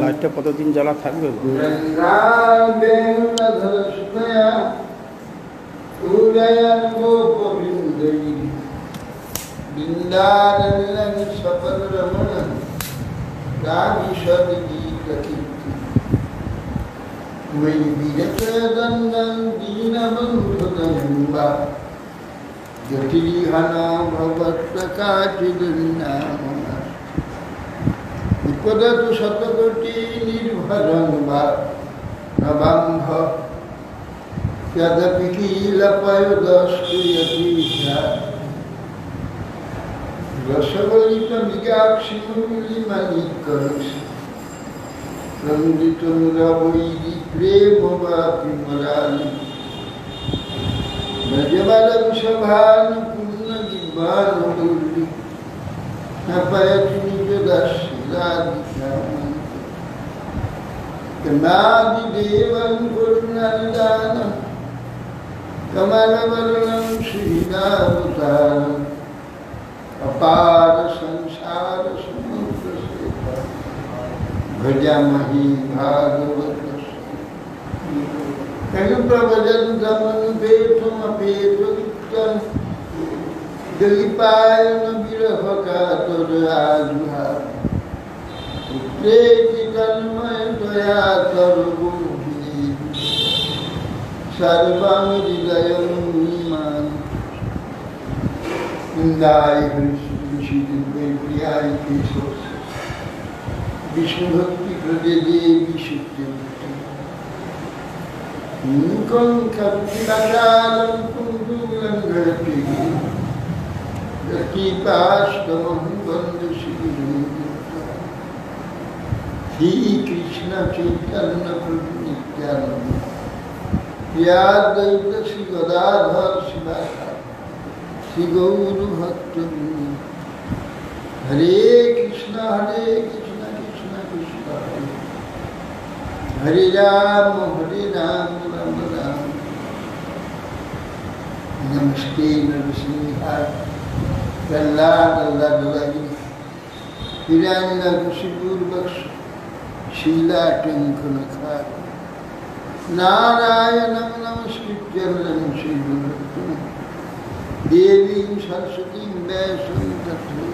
লাইটটা কতদিন জ্বালা থাকবে? जटिहना विपदतु शतकोटि निर्भरं वा नवाम्भ यद्यपि किलपयोदस्तु यतीशा रसवलितमिगाक्षिमुलिमणिकलुषि रञ्जितं रवैरि प्रेमवापि मरालि नजवलवृषभानुपूर्णजिह्वानुदुर्लि न पयति निजदर्शिलादिशामन् कनादिदेवं करुणनिदानं कमलवर्णं श्रीनावतारम् अपार संसार समुद्रसेतुं भजामहि भागवतस्य कलुप्रभजन्तमनुपेतमपेतुक्तं दलिपायन विरहकातुराजुहा पुत्रेति तन्मयतया सर्वभूमिः सर्वं हृदयं निमान् इंदाय प्रियाय केशव विष्णु भक्ति हृदय देवी शुक्ति मुखं कपिलाचालं कुंडुलंघयति गतिपाष्टमं वन्दे श्री कृष्ण चैतन्य प्रभु नित्यानंद प्रियाद्वैत श्री गदाधर शिवासादि श्री गौर भक्त हरे कृष्ण कृष्ण कृष्ण हरे राम राम राम। नमस्ते नरसिंहाय प्रहलाद लल्लि हिरण्यकशिपूर्वक्ष शीलाटंकनखार नारायणं नमस्कृत्य नरं चैव देवीं सरस्वतीं व्यासं ततो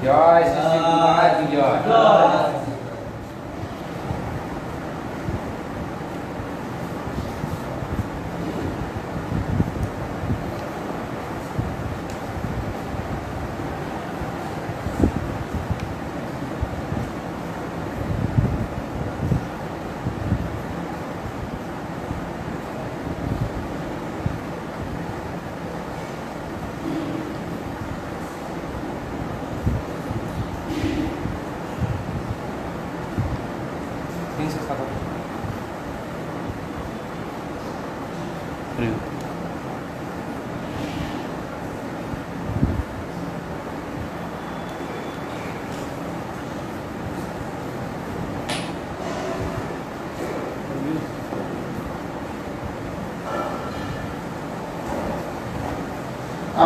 जय श्री महाराज की जय। বিশেষ কথা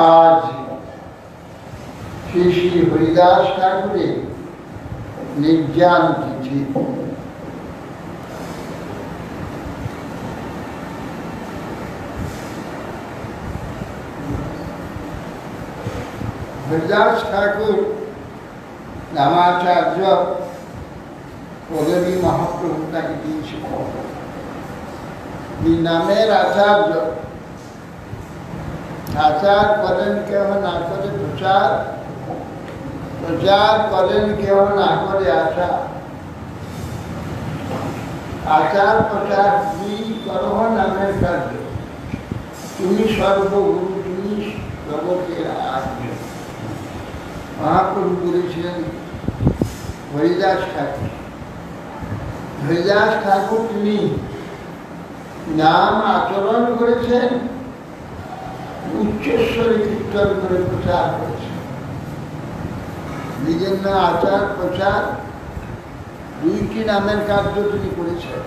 आज श्री श्री हरिदास ठाकुर निर्जान तिथि। हरिदास ठाकुर रामाचार्य पदवी महाप्रभु ताके दिয়েছিলেন। नामेर आचार्य आचार करें केव ना करे प्रचार, प्रचार करें केव ना करे आचार, आचार प्रचार की करो नामेर कार्य। तुम्ही सर्वगुरु, तुम्ही जगतेर आद्य। महाप्रभु বলেছিলেন হরিদাস ঠাকুর। হরিদাস ঠাকুর তিনি নাম আচরণ করেছেন, উচ্চস্বরে কীর্তন করে প্রচার করেছে। নিজের না আচার প্রচার দুইটি নামের কার্য তিনি করেছেন।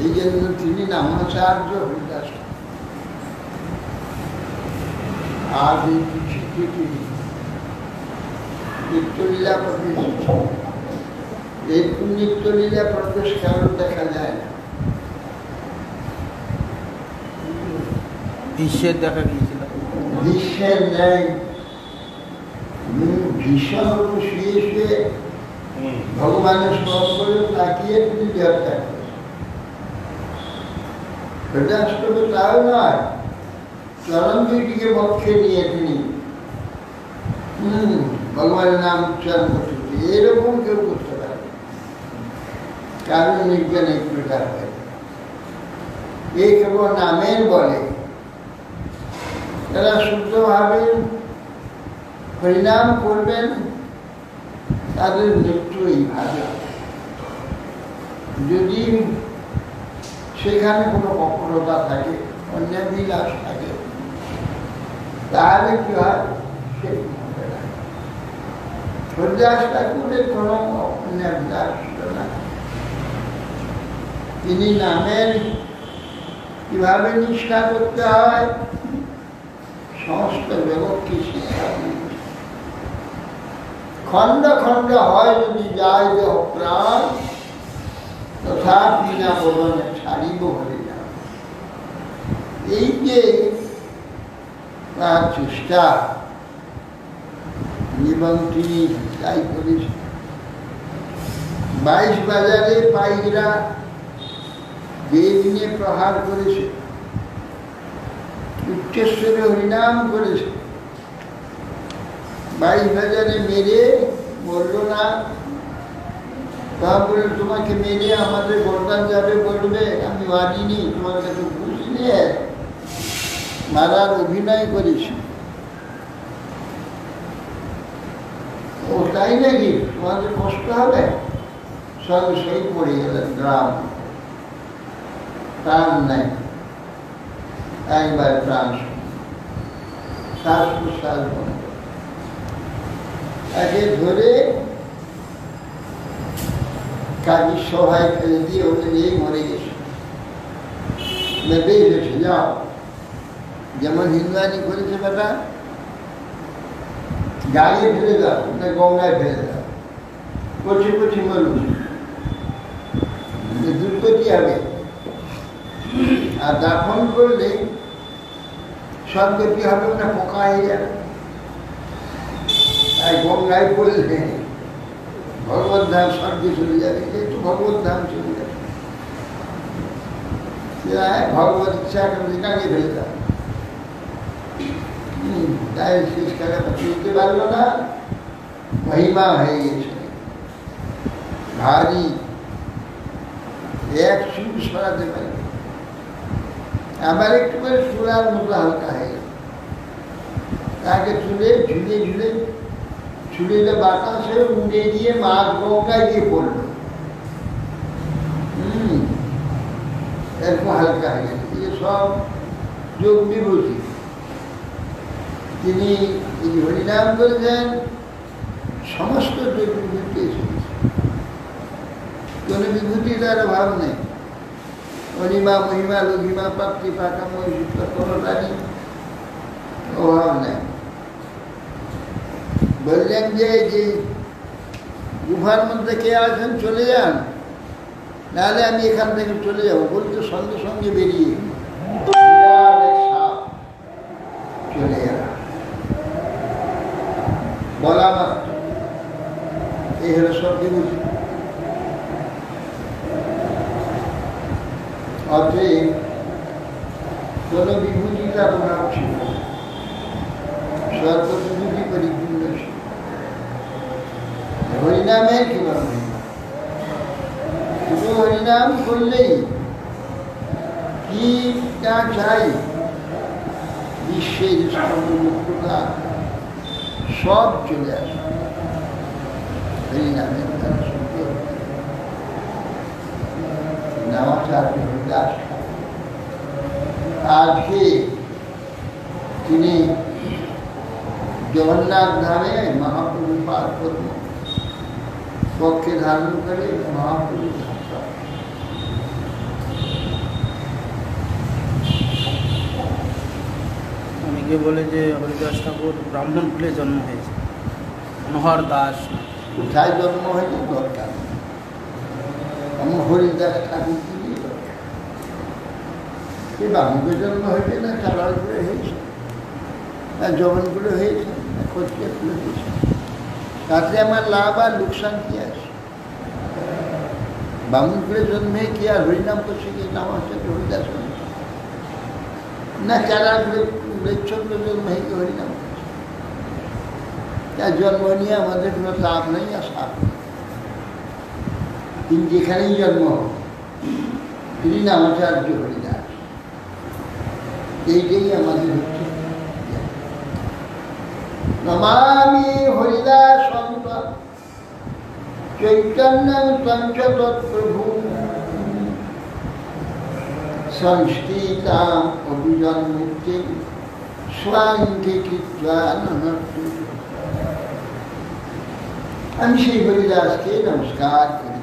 এই জন্য তিনি নামাচার্য হরিদাস। আজ এই চিঠিতে তিনি নিত্যলীলা প্রবেশ, এই নিত্যলীলা প্রবেশ কারণ দেখা যায় না। দৃশ্যের দেখা গিয়েছিল, দৃশ্যের নেই ভীষণ শুয়ে শুয়ে ভগবানের স্মরণ করে তাকিয়ে তিনি দেহত্যাগ করেছেন। হৃদয়াষ্টমে তাও নয়, চরণ দুইটিকে বক্ষে নিয়ে তিনি ভগবানের নাম উচ্চারণ করতে, এরকম কেউ করতে পারে কারণ নির্জ্ঞান এক প্রকার হয়। এ কেবল নামের বলে তারা শুদ্ধভাবে পরিণাম করবেন, তাদের মৃত্যু এইভাবে। যদি সেখানে কোনো কপটতা থাকে, অন্যাবিলাস থাকে, তাহলে কি হয়? সেই হবে না। হরিদাস ঠাকুরের কোনো অন্যাবিলাস ছিল না। তিনি নামের কিভাবে নিষ্ঠা করতে হয় সমস্ত জগৎকে শিক্ষা দিয়েছে। খণ্ড খণ্ড হয় যদি যায় দেহ প্রাণ, তথাপি না বলনে ছাড়িব হরে না। এই যে তার চেষ্টা, এবং তিনি তাই করেছেন। 22 বাজারে পাইকরা বেদ নিয়ে প্রহার করেছে, উচ্চস্বরে হরিনাম করেছে। 22 বাজারে মেরে বলল না, তারপরে তোমাকে মেরে আমাদের গর্দান যাবে বলবে, আমি মানিনি, তোমার কাছে ঘুষ নিয়ে মারার অভিনয় করেছি। ও তাই নাকি? তোমাদের কষ্ট হবে? সঙ্গে সেই পড়ে গেলেন গ্রাম, প্রাণ নাই। একবার প্রাণ শ্বাস প্রশ্বাস বন্ধ, তাকে ধরে কাজী সভায় ফেলে দিয়ে ওদের এই মরে গেছে, বেঁধে গেছে, যাও। যেমন হিন্দুয়ানি করেছে বেটা, গাড়ি ফেলে দাও, গঙ্গায় ফেলে দাও, কচি কচি মরুন, দুর্গতি হবে। আর দাফন করলে সদ্গতি হবে না, পোকা হয়ে যাবে। তাই গঙ্গায় পড়লে ভগবত ধাম স্বর্গে চলে যাবে, একটু ভগবত ধাম চলে যাবে। ভগবত ইচ্ছা করে কাকে ফেলে দাও। তাই শেষকালে চলতে পারলো না, মহিমা হয়ে গেছে ভারী, এক সুর সরাতে পারে। আবার একটু করে সুরার মতো হালকা হয়ে গেল, তাকে তুলে ঝুলে ঝুলে ছুড়ে বাতাসে উড়ে গিয়ে মা গঙ্গায় গিয়ে পড়ল। একটু হালকা হয়ে গেছে, এই সব যোগ বিভূতি। তিনি এই হরিনাম করেছেন, সমস্ত যোগ বিভূতি এসেছে, কোনো বিভূতি তার অভাব নেই। অনিমা মহিমা লঘিমা প্রাপ্তি পাকা মহিষিত কোনোটারই অভাব নেই। বললেন যে গুহার মধ্যে কে আছেন চলে যান, নাহলে আমি এখান থেকে চলে যাবো। বলতে সঙ্গে সঙ্গে বেরিয়ে বিরাট এক সাপ চলে গেল, বলা মাত্র। এই হলো সব বিভূতি। অতএব কোন বিভূতি তার অভাব ছিল না, সর্ববিভূতি পরিপূর্ণ ছিল। হরিনামের কিংবা মহিমা, শুধু হরিনাম করলেই কি তা চাই, বিশ্বের সর্বমুক্ততা সব চলে আসে হরিনামের দ্বারা। নামাচার্য হরিদাস আজকে তিনি জগন্নাথ ধামে মহাপ্রভু পাদ পদ্ম পক্ষে ধারণ করে মহাপ্রভু অনেকে বলে যে হরিদাস ঠাকুর ব্রাহ্মণ কুলে জন্ম হয়েছে, মনোহর দাস। কোথায় জন্ম হয়েছে দরকার, আমার হরিদাস ঠাকুর কি দরকার? সে বামুকে জন্ম হয়েছে না চালাল করে হয়েছে, না জবন করে হয়েছে, না খোঁজকে করে হয়েছে, তাতে আমার লাভ আর লোকসান কি আছে? বামুন করে জন্মে কি আর হরিনাম করছে কি নাম হচ্ছে হরিদাস না চালাল করে চন্দ্র জন্ম হয়ে কি হরিনাম করছে? তার জন্ম নিয়ে আমাদের কোনো লাভ নেই আর সাপ নেই। তিনি যেখানেই জন্ম হোক তিনি নামাচার্য হরিদাস, এইটাই আমাদের হচ্ছে। নমামি হরিদাস চৈতন্য পঞ্চতৎপ্রভু সংস্থিতাম অভিযান মুক্তি স্বাঙ্গীকৃত্বা। আমি সেই হরিদাসকে নমস্কার করি,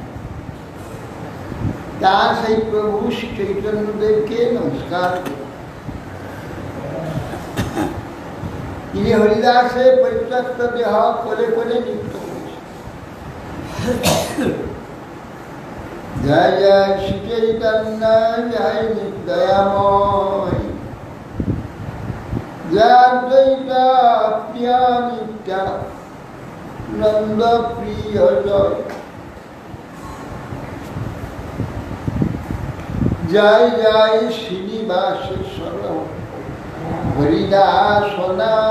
তার সেই প্রভু শ্রী চৈতন্যদেবকে নমস্কার করি। তিনি হরিদাসের পরিত্যক্ত দেহ করে করে নিত্য করেছেন। জয় জয় শ্রী চৈতন্য জয় নিত্যময়, জয় দ্বৈত প্রিয় নিত্য নন্দ প্রিয় জয়। জয় জয় শ্রীনিবাসেশ্বর হরিদাসনাথ,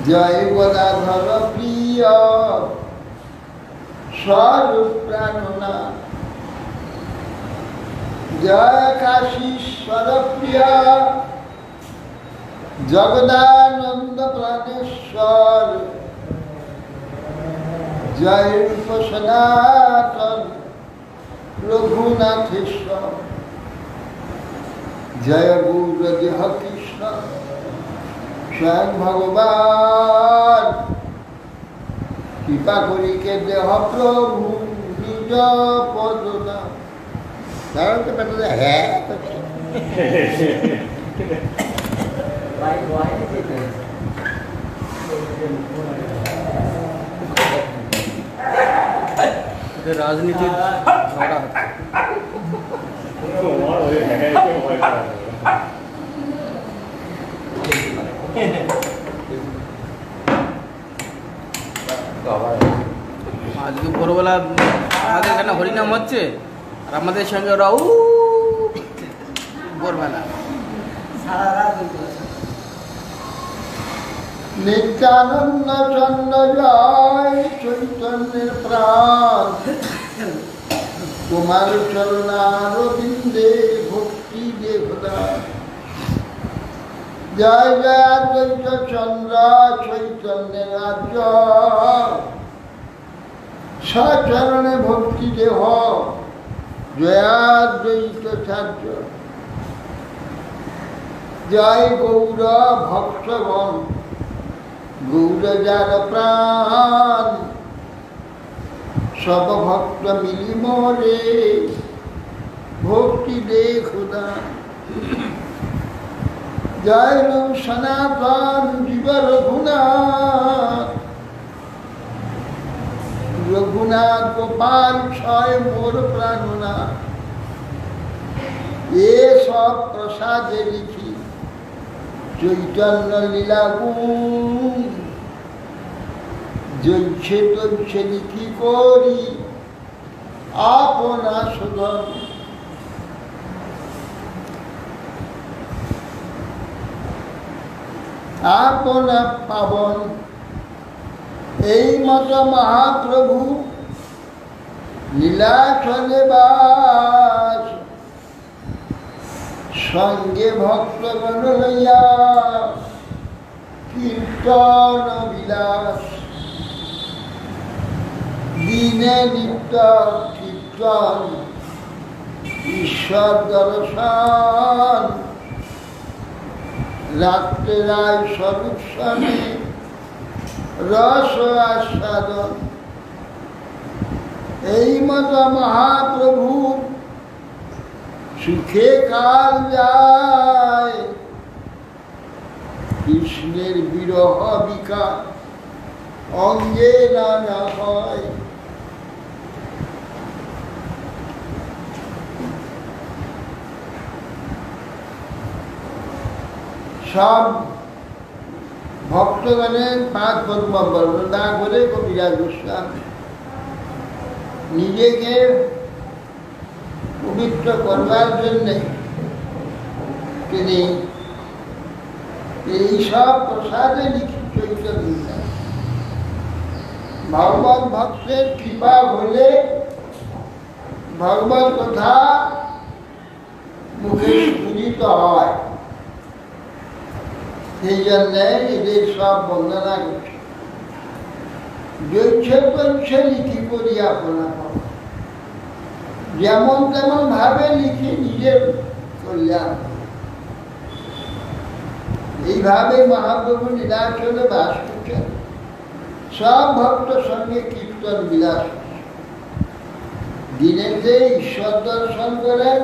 জয় গদাধর প্রিয় স্বরূপ প্রাণনাথ, জয় কাশীশ্বর প্রিয় জগদানন্দ প্রাণেশ্বর, জয় রূপ সনাতন রঘুনাথেশ্বর, জয় গুরুদেহ কৃষ্ণ স্বয়ং ভগবান, কৃপা করিকে দেহ প্রভু নিজ পদনা। তারা তো বেটা হ্যাঁ রাজনীতির ঝগড়া হচ্ছে। আজকে ভোরবেলা আমাদের এখানে হরিনাম হচ্ছে আর আমাদের সঙ্গে ওরা ভোরবেলা নিত্যানন্দ চন্দ্র জয় চৈতন্যের প্রাণ, তোমার চরণারবিন্দে ভক্তি দেবতা। জয় জয় দ্বৈত চন্দ্র চৈতন্যের রাজ্য, সচরণে ভক্তি দেহ জয়াদ্বৈত ছাত্র জয় গৌর ভক্তগণ, গৌর যার প্রাণ, সব ভক্ত মিলি মরে ভক্তি দে খুদা। জয় রাম সনাতন জীব রঘুনাথ, রঘুনাথ গোপাল ছয় মোর প্রাণনাথ। এ সব প্রসাদে লিখি চৈতন্য লীলা গুণ, জ্বলছে তলছে লিখি করি আপনা শোধন। আপনা পাবন এই মত মহাপ্রভু লীলা চলে বাস, সঙ্গে ভক্তগণ লইয়া কীর্তন বিলাস। দিনে নিত্য কীর্তন ঈশ্বর দর্শন, রাত্রে রায় স্বরূপ স্বামী রস আস্বাদন। এই মত মহাপ্রভু সুখে কাল যায়, কৃষ্ণের বিরহ বিকার অঙ্গে নানা হয়। সব ভক্তগণের পাঁচ পদ্ম বর্ণনা করে কবিরাজ গোস্বামী নিজেকে পবিত্র করবার জন্যে তিনি এই সব প্রসাদে লিখিত চৈতন্য। ভগবত ভক্তের কৃপা হলে ভগবত কথা মুখে স্ফুরিত হয়, সেই জন্যে এদের সব বন্দনা করছে। জৈছে তৈছে লিখি করি আপনা, যেমন তেমন ভাবে লিখে নিজের কল্যাণ। এইভাবে মহাপ্রভু লীলাচলে বাস করছেন, সব ভক্ত সঙ্গে কীর্তন বিলাস। দিনেতে ঈশ্বর দর্শন করেন,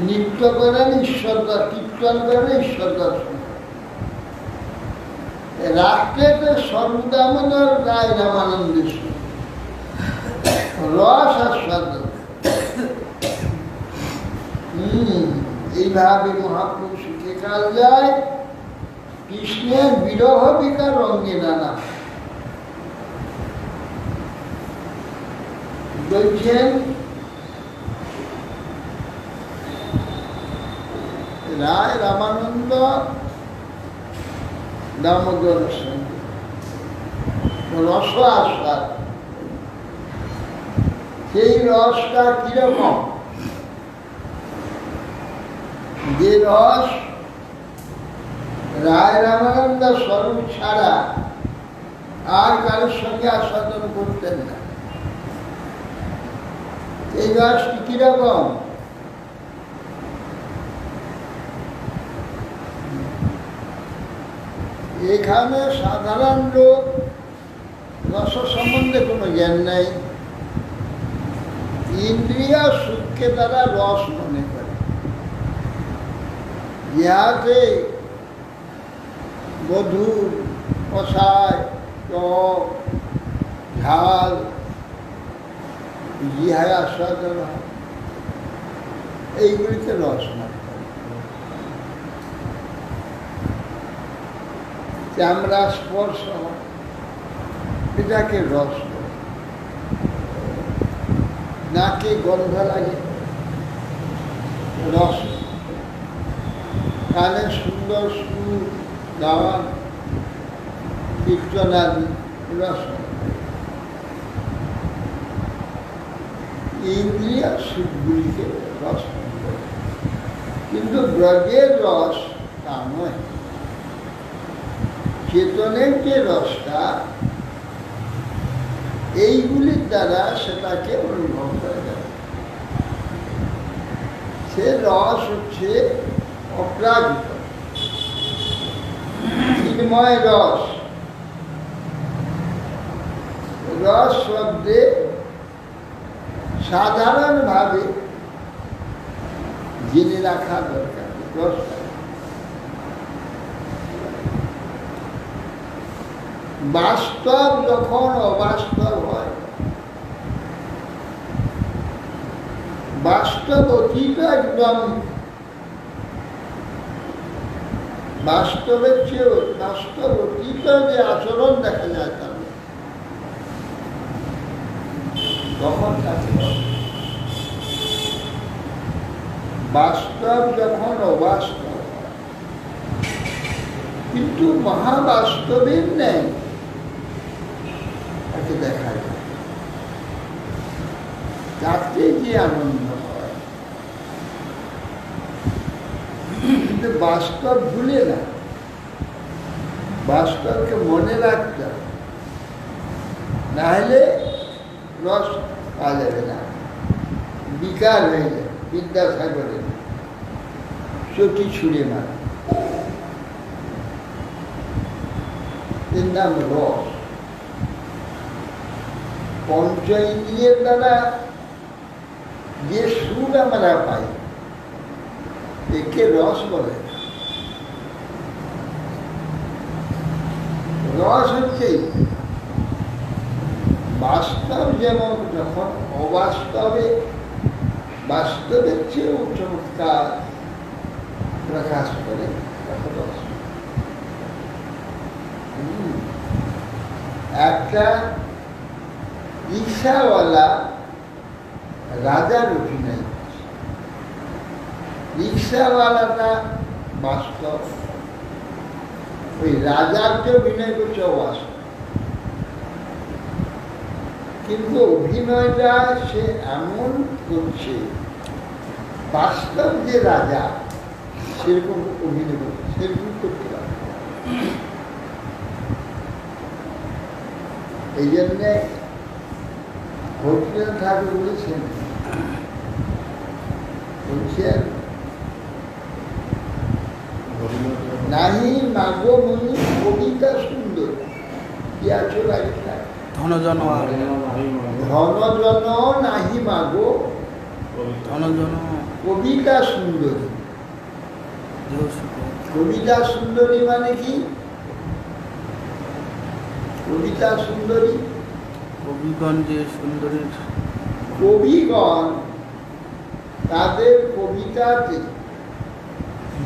নৃত্য করেন ঈশ্বর, কীর্তন করেন ঈশ্বর দর্শন। রাত্রেতে সর্বদামোদর রায় রামানন্দ রস আস্বাদন। এইভাবে মহাপ্রভু সুখে কাল যায়, কৃষ্ণের বিরহ বিকার রঙ্গে নানা। বলছেন রায় রামানন্দ দামোদর সঙ্গে রস আস্বাদ। সেই রসটা কিরকম? যে রস রায় রামানন্দ স্বরূপ ছাড়া আর কারোর সঙ্গে আস্বাদন করতেন না। এই রসটি কিরকম? এখানে সাধারণ লোক রস সম্বন্ধে কোনো জ্ঞান নাই, ইন্দ্রিয় সুখকে তারা রস মনে করে। ইহাতে মধুর, কষায়, টক, ঝাল জিহায় আস্বাদন হয়, এইগুলিকে রস মনে করে। চামড়া স্পর্শ হয়, এটাকে রস বলে। নাকে গন্ধ লাগে, রস। কানে সুন্দর সুর, গান, কীর্তনাদি, রস। ইন্দ্রিয় সুখগুলিকে রস বলে। কিন্তু ব্রজের রস তা নয়। চেতনের যে রসটা, এইগুলির দ্বারা সেটাকে অনুভব করা যায়। সে রস হচ্ছে অপ্রাকৃত চিন্ময় রস। রস শব্দে সাধারণভাবে জেনে রাখা দরকার। রসটা বাস্তব যখন অবাস্তব হয়, বাস্তব অতীত একদম বাস্তবের চেয়ে বাস্তব অতীত যে আচরণ দেখা যায় তার তখন তাকে বাস্তব যখন অবাস্তব হয়, কিন্তু মহাবাস্তবের নেই তাকে দেখা যায়, তাতে যে আনন্দ হয়। কিন্তু বাস্তব ভুলে না, বাস্তবকে মনে রাখতে হবে, নাহলে রস পাওয়া যাবে না, বিকার হয়ে যাবে। বিদ্যাসাগরের চটি ছুঁড়ে মারা, এর নাম রস। পঞ্চ ইন্দ্রিয়ের দ্বারা যে সুর আমরা পাই একে রস বলে। রস হচ্ছে বাস্তব যেমন যখন অবাস্তবে বাস্তবের চেয়েও চমৎকার প্রকাশ করে রস। একটা রিক্সাওয়ালা রাজার অভিনয়, রিক্সাওয়ালাটা বাস্তব, ওই রাজার যে অভিনয় করছে অবাস্তব, কিন্তু অভিনয়টা সে এমন করছে বাস্তব যে রাজা সেরকম অভিনয় করছে, সেরকম করতে পারে। এই জন্যে ভক্তিনাথ ঠাকুর বলেছেন, বলছেন নাহি মাগো মনি কবিতা সুন্দর, কি আছো রাখা ধনজন ধনজন নাহি মাগো ধনজন কবিতা সুন্দরী। কবিতা সুন্দরী মানে কি? কবিতা সুন্দরী, কবিগণ যে সুন্দরীর, কবিগণ তাদের কবিতাতে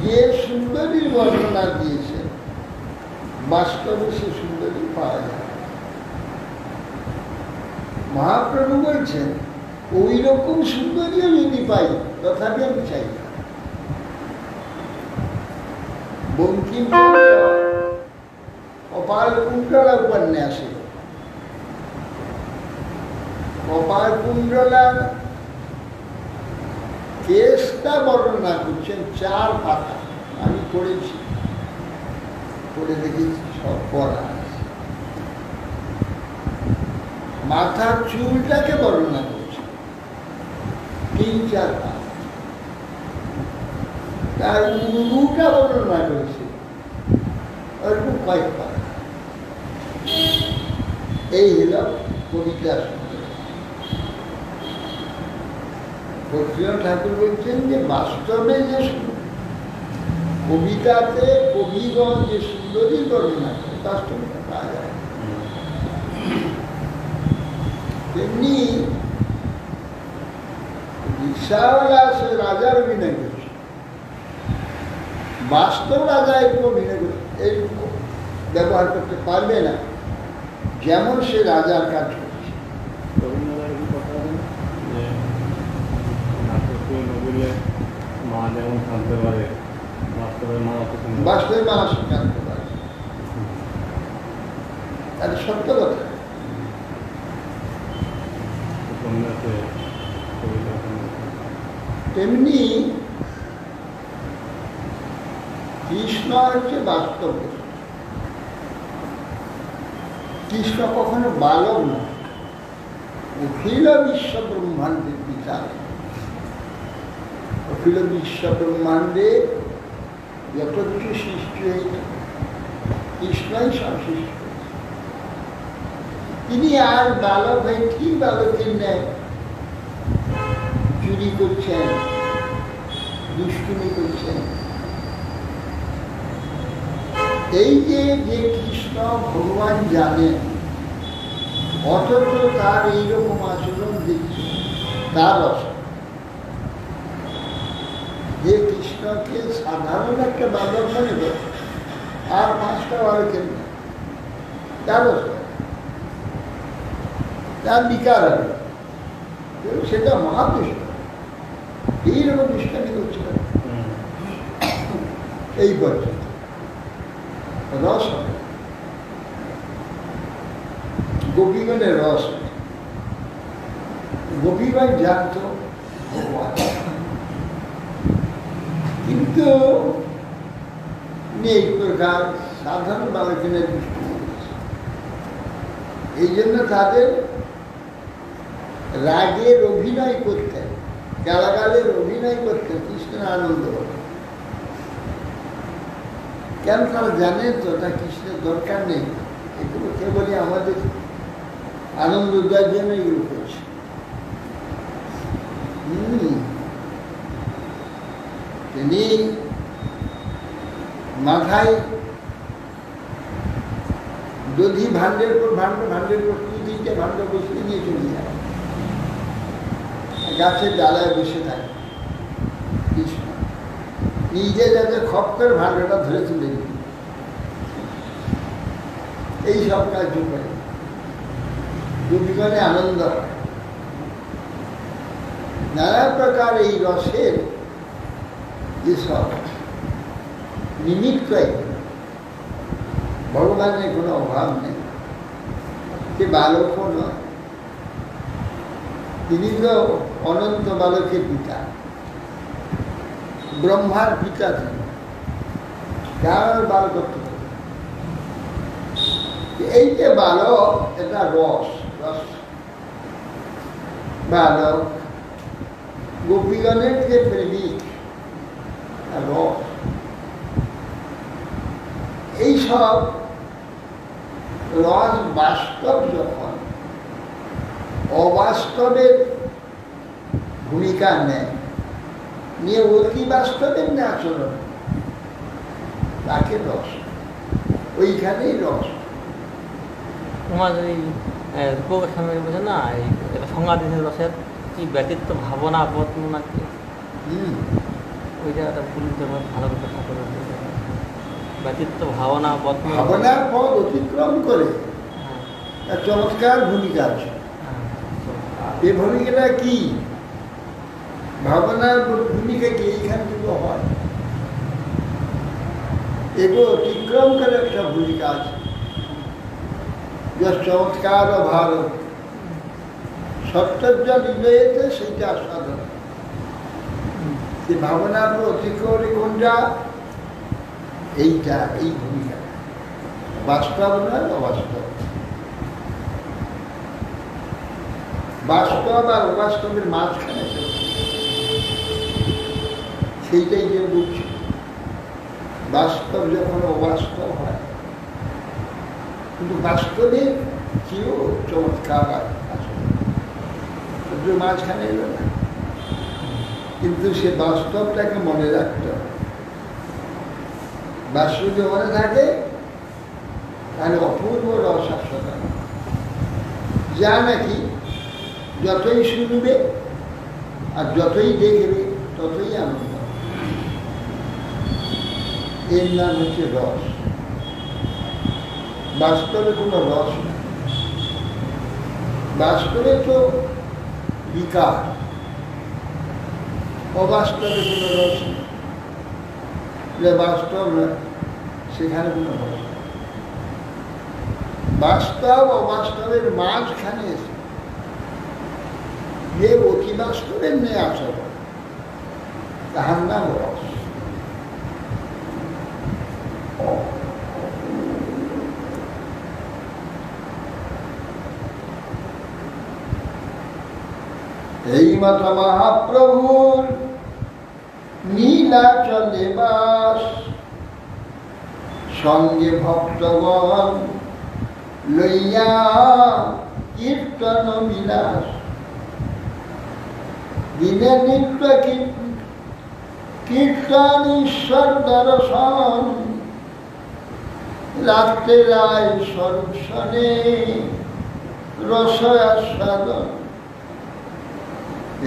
যে সুন্দরীর বর্ণনা দিয়েছে বাস্তবে সে সুন্দরী পাওয়া যায়। মহাপ্রভু বলছেন ওই রকম সুন্দরীও যদি পাই তথাপি আমি চাই না। বঙ্কিমচন্দ্র কপাল কুণ্ডলা উপন্যাসে কপাল কুণ্ডলার কেসটা বর্ণনা করছেন 4 পাতা। আমি পড়েছি, পড়ে দেখেছি, সব পড়া আছে। মাথার চুলটাকে বর্ণনা করছে 3-4 পাতা, তার উরুটা বর্ণনা করেছে ওরকম কয়েক পাতা। এই হল কবিতা। ভক্তিনাথ ঠাকুর বলছেন যে বাস্তবে যে কবিতাতে কবিগণ যে সুন্দরী বর্ণনা করে বাস্তবে পাওয়া যায়, তেমনি রিক্সাওয়ালা সে রাজার অভিনয় করছে, বাস্তব রাজা এরকম অভিনয় করছে, এরকম ব্যবহার করতে পারবে না যেমন সে রাজার কাজ করছে। মা যেমন জানতে পারে বাস্তবের মা বাস্তবে মানুষ জানতে পারে, এটা সত্য কথা। তেমনি কৃষ্ণ হচ্ছে বাস্তব। কৃষ্ণ কখনো বালক না, অখিল বিশ্ব ব্রহ্মাণ্ডের পিতা। অখিল বিশ্ব ব্রহ্মাণ্ডে যত কিছু সৃষ্টি হয়েছে কৃষ্ণই সব সৃষ্টি করেছে। তিনি আর বালক হয়ে ঠিক বালকের ন্যায় চুরি করছেন, দুষ্টুমি করছেন। এই যে কৃষ্ণ ভগবান জানেন, অথচ তার এইরকম আচরণ দেখছে, তার অসৎ। যে কৃষ্ণকে সাধারণ একটা বালক মনে করে আর 5টা বালকের না, তার অসৎ, তার বিকার হবে, সেটা মহাদুষ্ট। এইরকম দুষ্টামি করছে এই পর্যন্ত রস হবে, গোপীগণের রস। গোপীগণ জানত ভগবান, কিন্তু এই প্রকার সাধারণ বালকের দৃষ্টি, এই জন্য তাদের রাগের অভিনয় করতেন, গালাগালের অভিনয় করতেন কৃষ্ণের আনন্দ। কেন তারা জানেন তো তা কৃষ্ণের দরকার নেই, এগুলো কেবলই আমাদের আনন্দ দেওয়ার জন্য এগুলো করছে। তিনি মাথায় দধি ভাণ্ডের পর ভাণ্ড, ভাণ্ডের পর 2-3টে ভাণ্ড বসিয়ে নিয়ে চলে যায়, গাছের ডালায় বসে থাকে কৃষ্ণ, নিজে যাতে খপ করে ভাণ্ডটা ধরে তুলে দিল। এই সব কাজ করে গোপীগণে আনন্দ হয়। নানা প্রকার এই রসের যেসব নিমিত্ত, ভগবানের কোনো অভাব নেই। সে বালকও নয়, তিনি তো অনন্ত বালকের পিতা, ব্রহ্মার পিতা তিনি, কার বালকত্ব। এই যে বালক, এটা রস, রস বালক গোপীগণের যে প্রেমিক রস, এইসব রস বাস্তব যখন অবাস্তবের ভূমিকা নেয়, নিয়ে অতি বাস্তবের না আচরণ, তাকে রস, ওইখানেই রস। তোমার এই রূপগোস্বামী বলছে না, এটা সংজ্ঞা দিনের রসের কি ব্যতীত ভাবনা বর্তনা, ওই জায়গাটা পুলিশ ভালো করে কথা বলতে, ব্যতীত ভাবনা বর্তমান, ভাবনার পথ অতিক্রম করে চমৎকার ভূমিকা আছে। এই ভূমিকাটা কি? ভাবনার ভূমিকা কি? এইখান থেকে হয়, এগুলো অতিক্রম করে একটা ভূমিকা আছে, যার চমৎকার ও ভালো সত্যর্য হৃদয়েতে সেইটা সাধন। ভাবনার অতিক্রম কোনটা? এইটা, এই ভূমিকা বাস্তব নয় অবাস্তব। বাস্তব আর অবাস্তবের মাঝখানে সেইটাই যে বুঝছি। বাস্তব যখন অবাস্তব হয়, কিন্তু বাস্তবের কেউ চমৎকার আছে, মাঝখানে এলো না, কিন্তু সে বাস্তবটাকে মনে রাখতে হবে। বাস্তব যদি মনে থাকে তাহলে অপূর্ব রস আস্বাদন, যা নাকি যতই শুনবে আর যতই দেখবে ততই আনন্দ। এর নাম হচ্ছে রস। বাস্তবে কোনো রস না, বাস্তবে তো বিকার, অবাস্তবে কোনো রস নেই। যে বাস্তব নয় সেখানে কোনো রস নেই। বাস্তব অবাস্তবের মাঝখানে এসে যে অতি বাস্তবের নিয়ে আসা, তাহার নাম রস। এই মত মহাপ্রভুর নীলাচলে বাস, সঙ্গে ভক্তগণ লইয়া কীর্তন বিলাস। দিনে নিত্য কীর্তন ঈশ্বর দর্শন, রাত্রে রায় স্বরূপসনে রস আস্বাদন।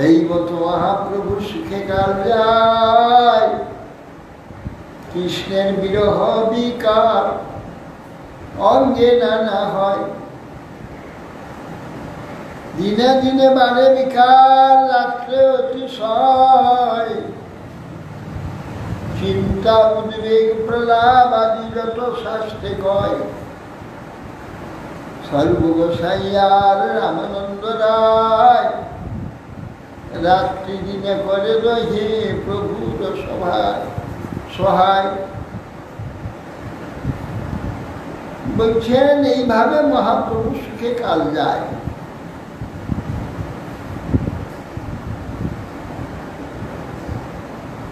এই মতো মহাপ্রভু সুখে কাল যায়, কৃষ্ণের বিরহ বিকার অঙ্গে নানা হয়। দিনে দিনে বাড়ে বিকার, রাত্রে অতিশয়, চিন্তা উদ্বেগ প্রলাপ আদি যত শাস্ত্রে কয়। সর্বগোসাইয়ার রামানন্দ রায়, রাত্রি দিনে করে রহে প্রভুর সভায় সহায়। বলছেন এইভাবে মহাপ্রভু সুখে কাল যায়।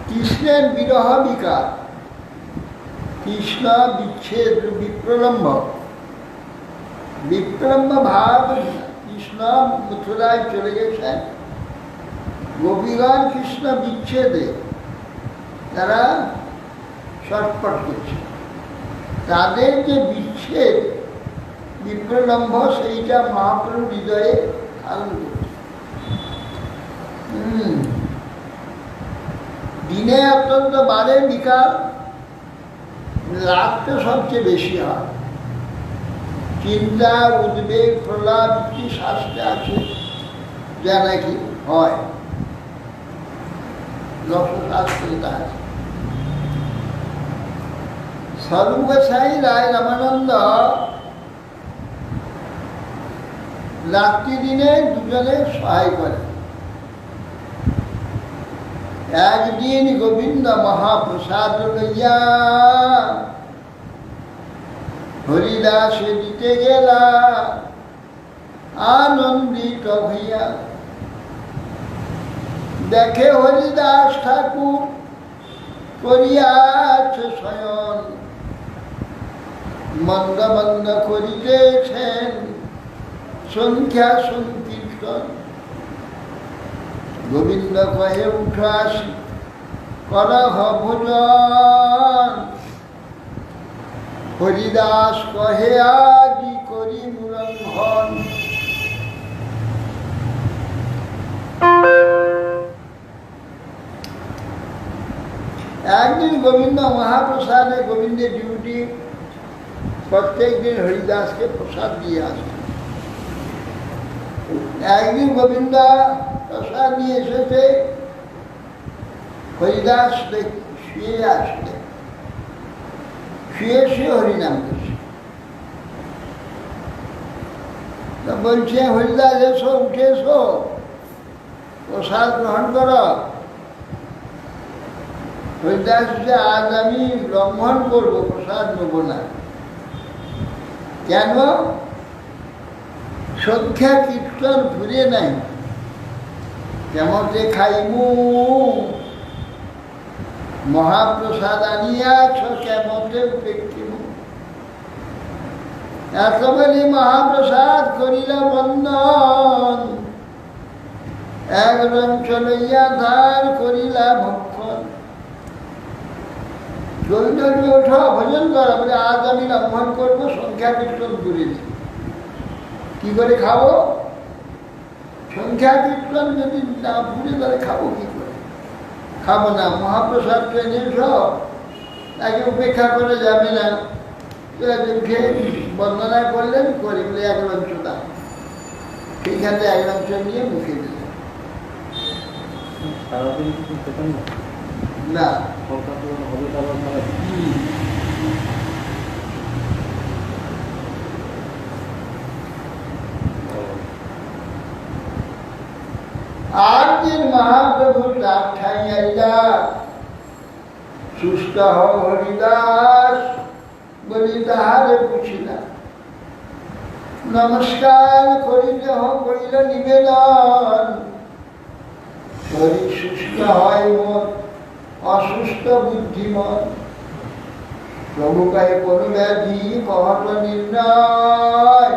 কৃষ্ণের বিরহ বিকার, কৃষ্ণ বিচ্ছেদ বিপ্রলম্ব, বিপ্রলম্ব ভাব। কৃষ্ণ মথুরায় চলে গেছেন, গোপীগণ কৃষ্ণ বিচ্ছেদে তারা ছটফট করছে। তাদের যে বিচ্ছেদ বিপ্রলম্ব, সেইটা মহাপ্রভু হৃদয়ে আনন্দ করছে। দিনে অত্যন্ত বাড়ে বিকার, রাতটা সবচেয়ে বেশি হয়। চিন্তা উদ্বেগ প্রলাপ কি শাস্ত্রে আছে যা নাকি হয়, রসশাস্ত্রে তা আছে। সর্বগোসাই রায় রামানন্দ রাত্রি দিনে দুজনে সহায় করে। একদিন গোবিন্দ মহাপ্রসাদ লইয়া হরিদাসে দিতে গেলা, আনন্দিত হইয়া দেখে হরিদাস ঠাকুর করিয়াছে শয়ন, মন্দ মন্দ করিতেছেন সংখ্যা সংকীর্তন। গোবিন্দ কহে উঠ আসি করহ ভোজন, হরিদাস কহে আজি করি মুরঙ্ঘন। একদিন গোবিন্দ মহাপ্রসাদে, গোবিন্দের ডিউটি প্রত্যেক দিন হরিদাসকে প্রসাদ দিয়ে আসে। একদিন গোবিন্দ প্রসাদ নিয়ে এসেছে, হরিদাস শুয়ে আসলে, শুয়ে শুয়ে হরিনাম করছে। তো বলছে হরিদাস এসো, উঠে এসো, প্রসাদ গ্রহণ করো। হরিদাস যে আজ আমি লঙ্ঘন করবো, প্রসাদ নেব না। কেন? সংখ্যা কীর্তন ঘুরে নাই, কেমতে খাইমু মহাপ্রসাদ আনিয়াছ, কেমতে উপেক্ষিমু। এতবেলি মহাপ্রসাদ করিলা বন্দন, এক রঞ্চ লইয়া ধার করিলা ভক্ষণ। জলদি জলদি ওঠো, ভোজন করা। বলে আজ আমি লঙ্ঘন করবো, সংখ্যা কীর্তন ঘুরে নেই। কি করে খাবো? সংখ্যা কীর্তন যদি না ভুলে তাহলে খাবো কি করে? খাবো না। মহাপ্রসাদ ট্রেনে সব তাকে উপেক্ষা করে যাবে না। উঠে বন্দনা করলেন, করি বলে এক লঞ্চ দাম, সেইখানে এক লঞ্চ নিয়ে মুখে দিলেন। সারাদিন কিছু খেতেন না? না। কলকাতা হবে তারপর মানে আর দিন মহাপ্রভু তার ঠাই আইলা, সুস্থ হও হরিদাস বলি তাহারে পুছিলা। নমস্কার করিতে করিল নিবেদন, শরীর সুস্থ হয় মোর অসুস্থ বুদ্ধিমন প্রভু কয়ে কোন ব্যাধি কহত নির্ণয়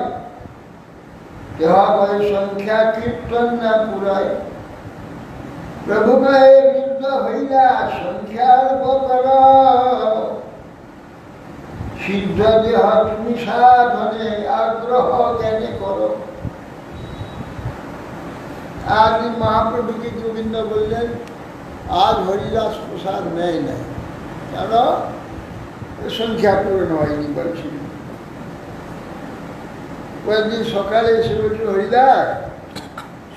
কেহ কয়ে সংখ্যা কীর্তন না পুরায় প্রভু কয়ে বৃদ্ধ হইলা সংখ্যার বকর সিদ্ধ দেহ তুমি সাধনে আগ্রহ জ্ঞানে করো। আজ মহাপ্রভুকে গোবিন্দ বললেন আজ হরিদাস প্রসাদ নেয় নাই, কেন সংখ্যা পূরণ হয়নি বলছিল। কয়েকদিন সকালে এসে বলছিল হরিদাস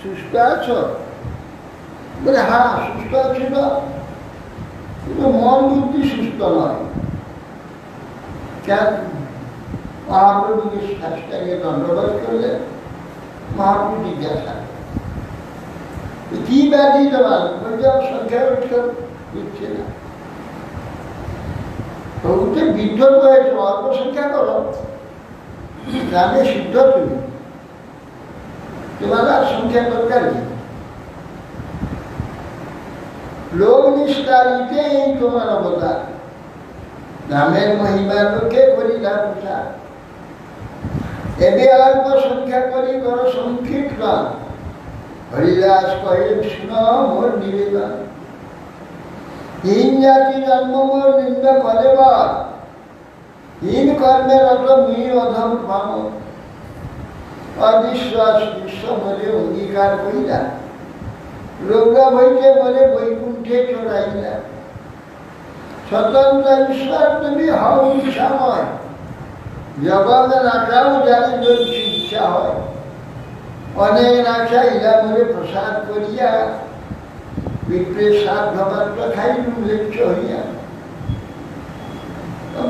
সুস্থ আছো? বলে হ্যাঁ সুস্থ আছি তো, কিন্তু মন বুদ্ধি সুস্থ নয়। কেন? মহাপ্রভুকে সাষ্টাঙ্গে দণ্ডবোধ করলেন। মহাপ্রভু জিজ্ঞাসা কি ব্যাধি তোমার? সংখ্যা দিচ্ছে না। প্রভুকে বিদ্রোহ হয়েছে, অল্প সংখ্যা করো, গ্রামে সিদ্ধ তুমি, তোমার আর সংখ্যা দরকার নেই। লোক নিষ্কারিতে এই তোমার অবদান, নামের মহিমা লোকে করিলা প্রচার। এবে অল্প সংখ্যা করি কর সংকীর্তন, হরিদাস কহে শুন মোর নিবেদন। হীন জাতি জন্ম মোর নিন্দা করে বল, হীন কর্মে রত মুই অধম পাম। অবিশ্বাস বিশ্ব মরে অঙ্গীকার করিলা, রোগা বইতে মরে বৈকুণ্ঠে চড়াইলা। স্বতন্ত্র ঈশ্বর তুমি হও ইচ্ছাময়, জগৎ নাচাও জানি যদি ইচ্ছা হয়। অনেক নাচাইলা মরে প্রসাদ করিয়া, বিপ্রের সাধ্য মাত্র খাইলুম লেচ্ছ হইয়া।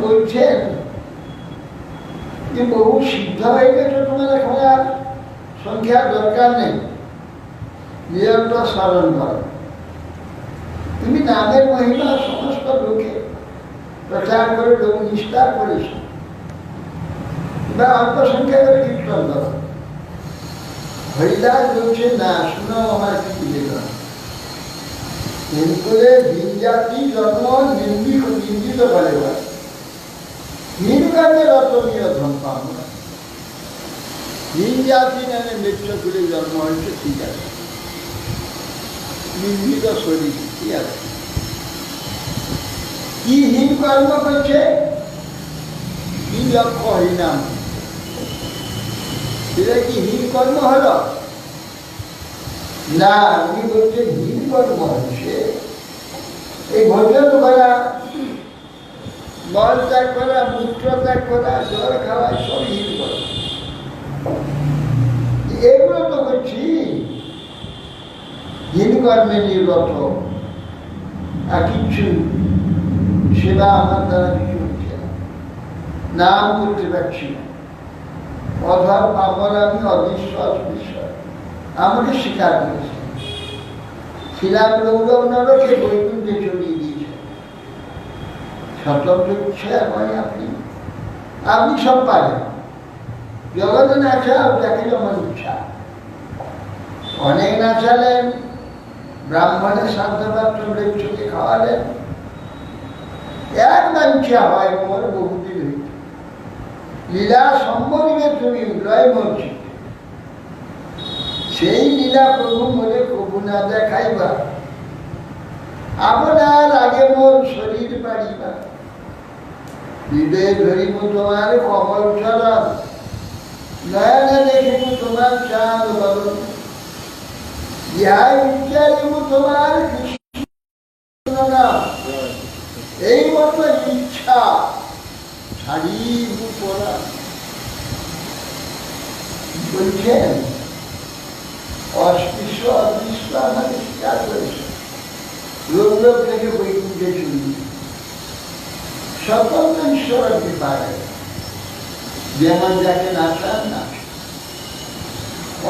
বলছেন যে বহু সিদ্ধ হয়ে গেছে, তোমার এখন আর সংখ্যার দরকার নেই, নিরন্তর স্মরণ করো। তুমি নামের মহিমা সমস্ত লোকে প্রচার করে লোক নিষ্ঠার করেছ, এবার অল্প সংখ্যা করে কীর্তন করো। হরিদাস বলছে না, শুনো আমার কি নিবেদন। করে ভিন জাতি জন্ম নিন্দিত বলে বলে, ভিন কাজে রতনীয় ধন পাব না। ভিন জাতি নামে মৃত্যু করে জন্ম হয়েছে, ঠিক আছে, নিন্দিত শরীর, ঠিক আছে। কি হীন কর্ম করছে? কি লক্ষ্য হরিনাম, সেটা কি হীন কর্ম হল না? উনি বলছেন হীন কর্ম হচ্ছে এই ভোজন করা, মল ত্যাগ করা, মূত্র ত্যাগ করা, জল খাওয়া, সব হীন কর্ম। এগুলো তো করছি, হীন কর্মে নির্গত, আর কিচ্ছু সেবা আমার দ্বারা কিছু হচ্ছে না, নাম করতে পারছি না। অধর পাবন আমি, অবিশ্বাস বিশ্বাস আমাকে স্বীকার করেছে। ছিলাম গৌরব নরকে, বৈকুণ্ঠে চলিয়ে দিয়েছে। স্বতন্ত্র ইচ্ছা নয় আপনি, আপনি সব পারেন। জগতে নাচাও যাকে যেমন ইচ্ছা। অনেক নাচালেন, ব্রাহ্মণের সাধ্যপাত্র লেপছকে খাওয়ালেন, এক ইচ্ছা হয় মোর বহুদিন হইতে। লীলা সম্বরিবে তুমি লয় মর্জি, সেই লীলা প্রভু মোরে প্রভু না দেখাইবা। আপনার আগে মোর শরীর পাড়িবা, হৃদয়ে ধরিব তোমার কমল চরণ, নয়নে দেখিব তোমার চাঁদ বদন। ইহাই উচ্চারিব তোমার কৃষ্ণ নাম, এই মতো ইচ্ছা ছাড়িব পড়া। বলছেন অস্পৃশ্য অদৃশ্য আমাকে স্বীকার করেছে, লোক লোক থেকে বৈকুণ্ঠে চলি। স্বতন্ত্র ঈশ্বর কৃপায় যেমন যাকে নাচান না,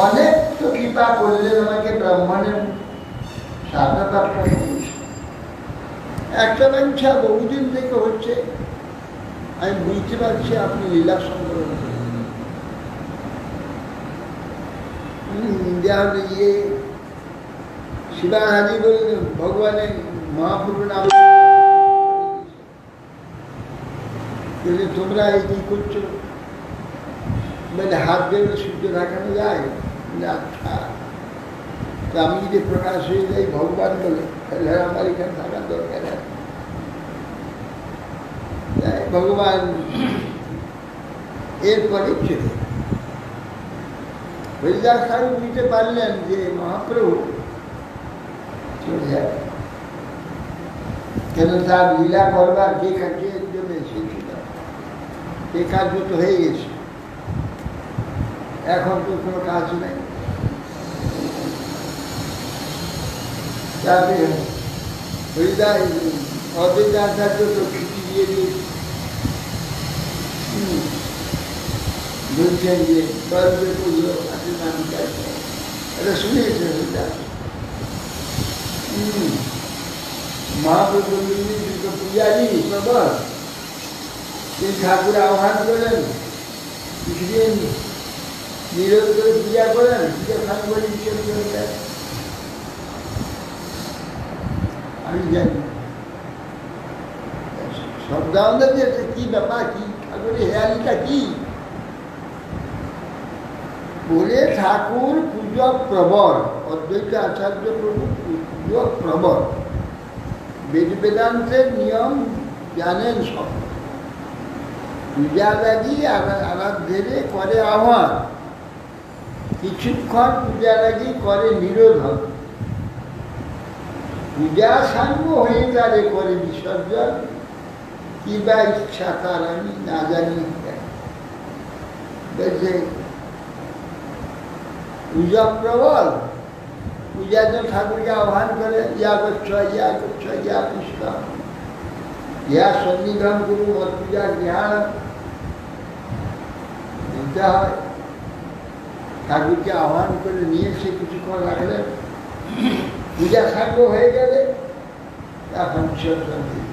অনেক তো কৃপা করলেন আমাকে, ব্রাহ্মণের সাধনাপাঠ করেছে। একটা বাঞ্ছা বহুদিন থেকে হচ্ছে, আমি বুঝতে পারছি আপনি লীলা সংকলন ইয়ে শিবাহাজি বললেন, ভগবানের মহাপ্রভু নাম বলে তোমরা এই কি করছো, বলে হাত দিয়ে সূর্য দেখানো যায় না। আচ্ছা, তো আমি যদি প্রকাশ হয়ে যাই ভগবান বলে, তাহলে আমার এখানে থাকার দরকার আছে। ভগবান এরপরে চলে হরিদাস ঠাকুর নিতে পারলেন যে মহাপ্রভু চলে যাবে, কেন তার লীলা করবার যে কাজের জন্য এসেছিল এ কাজ তো হয়ে গেছে, এখন তো কোনো কাজ নেই। তারপরে হরিদাস অদ্বৈত আচার্য তো ছুটি দিয়ে দিয়েছে, বলছেন যে গর্বে পুজো আছে নাম এটা শুনেছে হরিদাস। মহাপ্রভু দুটো পূজারি প্রবল, তিনি ঠাকুর আহ্বান করেন, কিছুদিন নিরোধ করে পূজা করেন, পূজা খান বলে আমি জানি শব্দ আমাদের কি ব্যাপার, কি ঠাকুরের হেয়ালিটা কি বলে ঠাকুর পূজক প্রবল, অদ্বৈত আচার্য প্রভু পূজক প্রবল, বেদ বেদান্তের নিয়ম জানেন সব, পূজা লাগি আরাধ্যের করে আহ্বান, কিছুক্ষণ পূজা লাগি করে নিরোধন, পূজা সাঙ্গ হয়ে গেলে করে বিসর্জন, কি বা ইচ্ছা তার আমি না জানি। বলছে পূজা প্রবল, পূজা তো ঠাকুরকে আহ্বান করে, ইয়া করছ ইয়া করছ ইয়া কৃষ্ণ ইয়া সন্নিধান গুরু মত পূজা জ্ঞান দিতে হয়। ঠাকুরকে আহ্বান করে নিয়ে এসে কিছুক্ষণ রাখলেন, পূজা সাঙ্গ হয়ে গেলে এখন বিসর্জন দিল।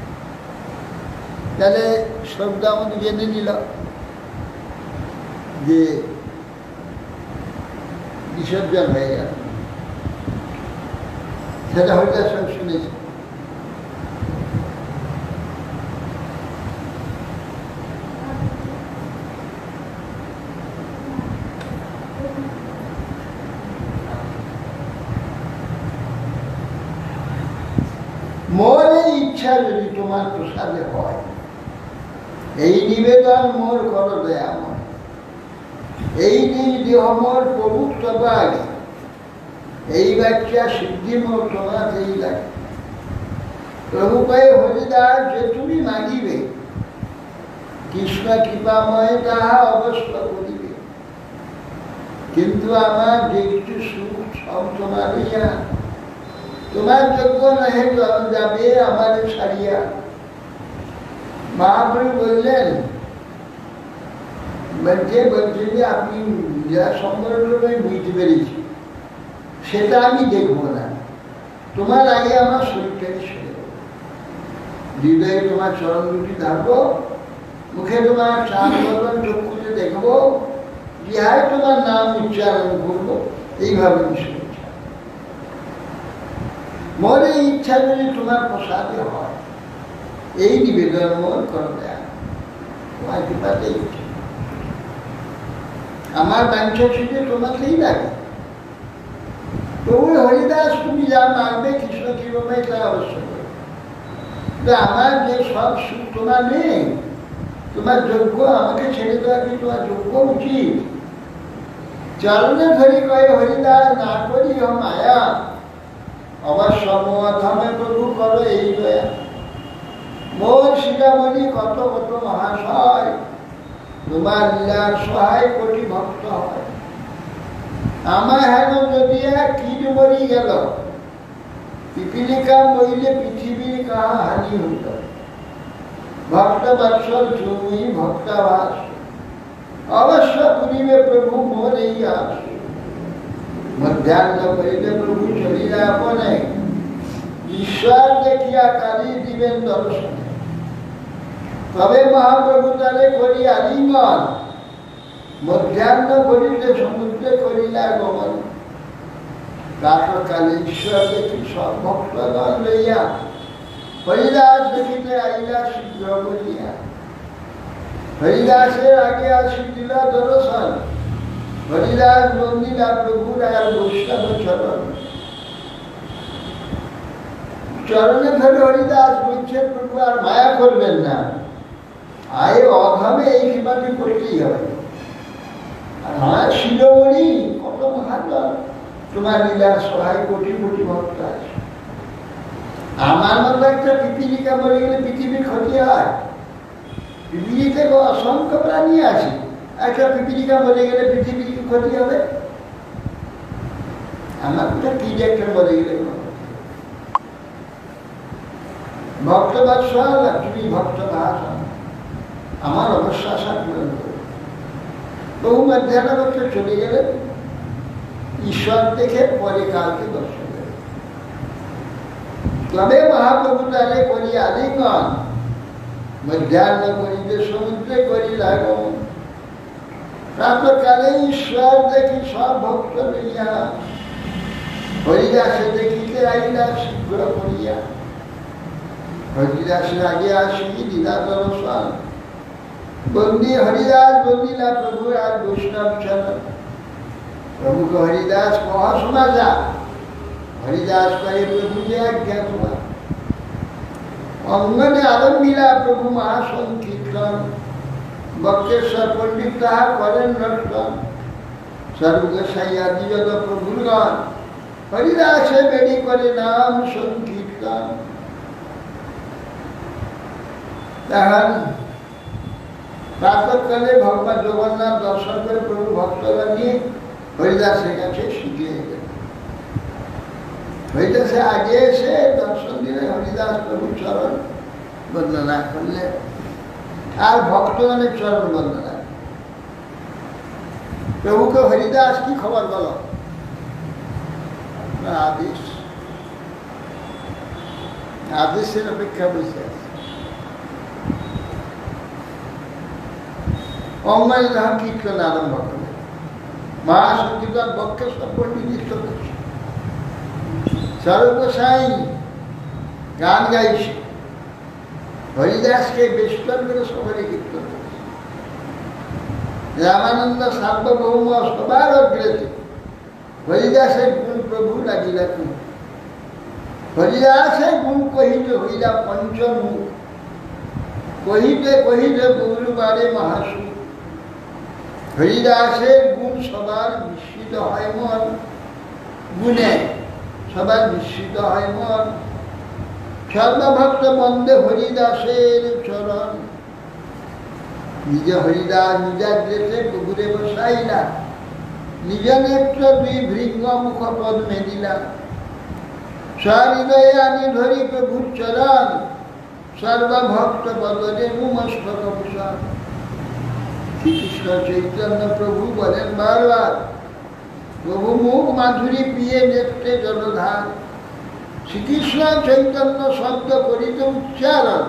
তাহলে শব্দ আমাদের জেনে নিল যে বিসর্জন হয়ে গেল, সেটা হরিদাস সব শুনেছে। মোর এই ইচ্ছা যদি তোমার প্রসাদে হয়, এই নিবেদন মোর কর দয়াময়, এই দেহ মোর প্রভু তবে আগে, এই বাচ্চা সিদ্ধি মোর তোমার এই লাগে। প্রভু কয়ে হরিদাস যে তুমি মাগিবে, কৃষ্ণ কৃপাময় তাহা অবশ্য করিবে, কিন্তু আমার যে কিছু সুখ সব তোমার হইয়া, তোমার যোগ্য নহে যাবে আমার ছাড়িয়া। মহাপ্রভু বললেন, বলছে যে আপনি যা সম্পর্কে বুঝতে পেরেছি সেটা আমি দেখবো না, তোমার আগে আমার শরীরটাকে ছেড়ে দেবো, হৃদয়ে তোমার চরণ দুটি ধারবো, মুখে তোমার চাঁদ বদন চক্ষুতে দেখবো, ইহায় তোমার নাম উচ্চারণ করবো, এইভাবে আমি শুনেছি। মোর এই ইচ্ছা যদি তোমার প্রসাদে হয়, এই নিবেদন মোর করবে, তোমার কৃপাতেই আমার বাঞ্ছা ছিল তোমাকেই লাগে। তবু হরিদাস তুমি যা মানবে কৃষ্ণ কৃপাময় তা অবশ্যই, আমার যে সব সুখ তোমার নেই, তোমার যোগ্য আমাকে ছেড়ে দেওয়া কি তোমার যোগ্য উচিত? চরণে ধরি কয়ে হরিদাস না করি ও মায়া, অবশ্য মহাধামে প্রভু করো এই দয়া। মোর শিরামণি কত কত মহাশয়, তোমার লীলার সহায় কোটি ভক্ত হয়। আমার হেন যদি কীট মরি গেল, পিপিলিকা মরিলে পৃথিবীর কাহা হানি হইল। ভক্ত বৎসল তুমি ভক্তাবাস, অবশ্য করিবে প্রভু মোর এই আস। মধ্যাহ্ন করিলে প্রভু চলিয়া আপনে, ঈশ্বর দেখিয়া কালি দিবেন দর্শনে। তবে মহাপ্রভু তারে করি আলিঙ্গন, মধ্যাহ্ন করিলে সমুদ্রে করিলা গমন। প্রাতকালে ঈশ্বর দেখি সব ভক্তগণ লইয়া হরিদাস দেখিতে আইলা শীঘ্র বলিয়া, হরিদাসের আগে আসিছিল দর্শন, হরিদাস বন্দিলা প্রভুর আর বৈষ্ণব চরণ। চরণে ধরে হরিদাস বলছেন, প্রভু আর মায়া করবেন না, আয় অভাবে এই সেবাটি করতেই হবে। আর আমার শিরোমণি কত মহাজন, তোমার লীলার সহায় কোটি কোটি ভক্ত আছে। আমার মতো একটা পিপিলিকা মরে গেলে পৃথিবীর ক্ষতি হয়? পৃথিবীতে অসংখ্য প্রাণী আছে, একটা পিপিলিকা মরে গেলে পৃথিবীর কি ক্ষতি হবে? আমার কোথাও কি যে একটা মরে গেলে ভক্ত বাৎসল, তুমি ভক্ত ভাষণ, আমার অবশ্য আশা পূরণ করবে। বহু মধ্যাহ্নভক্ত চলে গেলেন, ঈশ্বর দেখে পরে কালকে দর্শন দেবে। তবে মহাপ্রভু তারে করি আলিঙ্গন, মধ্যাহ্ন করিতে সমুদ্রে করি লাগন। প্রাতকালে ঈশ্বর দেখি সব ভক্ত লইয়া, হরিদাসে দেখিতে আইলা শীঘ্র করিয়া। হরিদাসের আগে আসি লীলা দর্শন, বন্দি হরিদাস বন্দিলা প্রভু আর বৈষ্ণব চরণ। প্রভুকে হরিদাস কহ শোনা যা, হরিদাস কহে প্রভু যে আজ্ঞা তোমার। অঙ্গনে আরম্ভিলা প্রভু মহাসংকীর্তন, বক্রেশ্বর পণ্ডিত তাহা করেন রক্ষণ। সর্বগোসাই আদি যত প্রভুগণ, হরিদাসে বেড়ি করে নাম সংকীর্তন। তাহার প্রাতকালে ভগবান জগন্নাথ দর্শন করে প্রভু ভক্তগণ নিয়ে হরিদাসের কাছে শিখিয়ে গেলেন। হরিদাসে আগে এসে দর্শন দিলে হরিদাস প্রভু চরণ বন্দনা করলে, আর ভক্তগণের চরণ বন্দনা। প্রভুকে হরিদাস কি খবর বলো? আদেশ, আদেশের অপেক্ষা বসে আছে। অঙ্গনে যখন কীর্তন আরম্ভ করলে, মহাসংকীর্তন বক্রেশ্বর পণ্ডিত সর্বগোসাই গান গাইছে, হরিদাসকে বেষ্টন করে সবারই কীর্তন করছে। রামানন্দ সার্বভৌম সবার অগ্রেতে হরিদাসের গুণ প্রভু লাগিলা তুম। হরিদাসের গুণ কহিতে হইলা পঞ্চমুখ, কহিতে কহিতে গৌরবারে মহাসুখ। হরিদাসের গুণ সবার বিস্মিত হয় মন, গুণে সবার বিস্মিত হয় মন। সর্বভক্ত বন্দে হরিদাসের চরণ। নিজে হরিদাস নিজের দেশে প্রভুরে বসাইলা, নিজ নেত্র দুই ভৃঙ্গ মুখ পদ্মে দিলা। সহৃদয়ে আনি ধরি প্রভুর চরণ, সর্বভক্ত বদনে নমস্কার ভূষণ। শ্রীকৃষ্ণ চৈতন্য প্রভু বলেন বারবার, প্রভু মুখ মাধুরী পিয়ে নেত্রে জলধার। শ্রীকৃষ্ণ চৈতন্য শব্দ করিতে উচ্চারণ,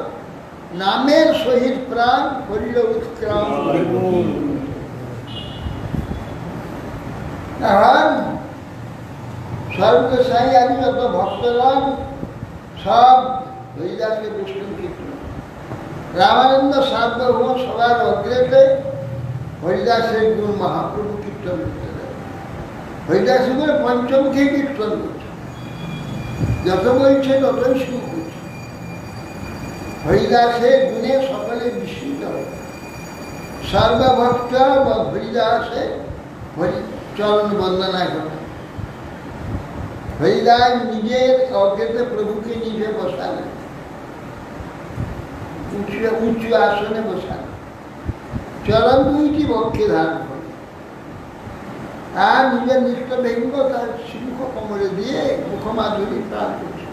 নামের সহিত প্রাণ করিল উৎক্রাম। সর্বসাই আদি যত ভক্তগণ সব হরিদাসকে বিষ্ণু কীর্তন। রামানন্দ সার্বভৌম সবার অগ্রেতে হরিদাসের গুণ মহাপ্রভু কীর্তন করতে দেয়। হরিদাসের গুণে পঞ্চমুখী কীর্তন করছে, যত বলছে ততই সুখ হচ্ছে। হরিদাসের গুণে সকলে বিস্মিত হয়। সর্বভক্ত বা হরিদাসে চরণ বন্দনা করে। হরিদাস নিজের অজ্ঞেতে প্রভুকে নিজে বসালেন, উঁচু আসনে বসালেন, চরণ দুইটি বক্ষে ধারণ করে, আর নিজের নিষ্ঠ ভেঙ্গ তার সিংহ কোমরে দিয়ে মুখমাধুরী প্রাণ করছে।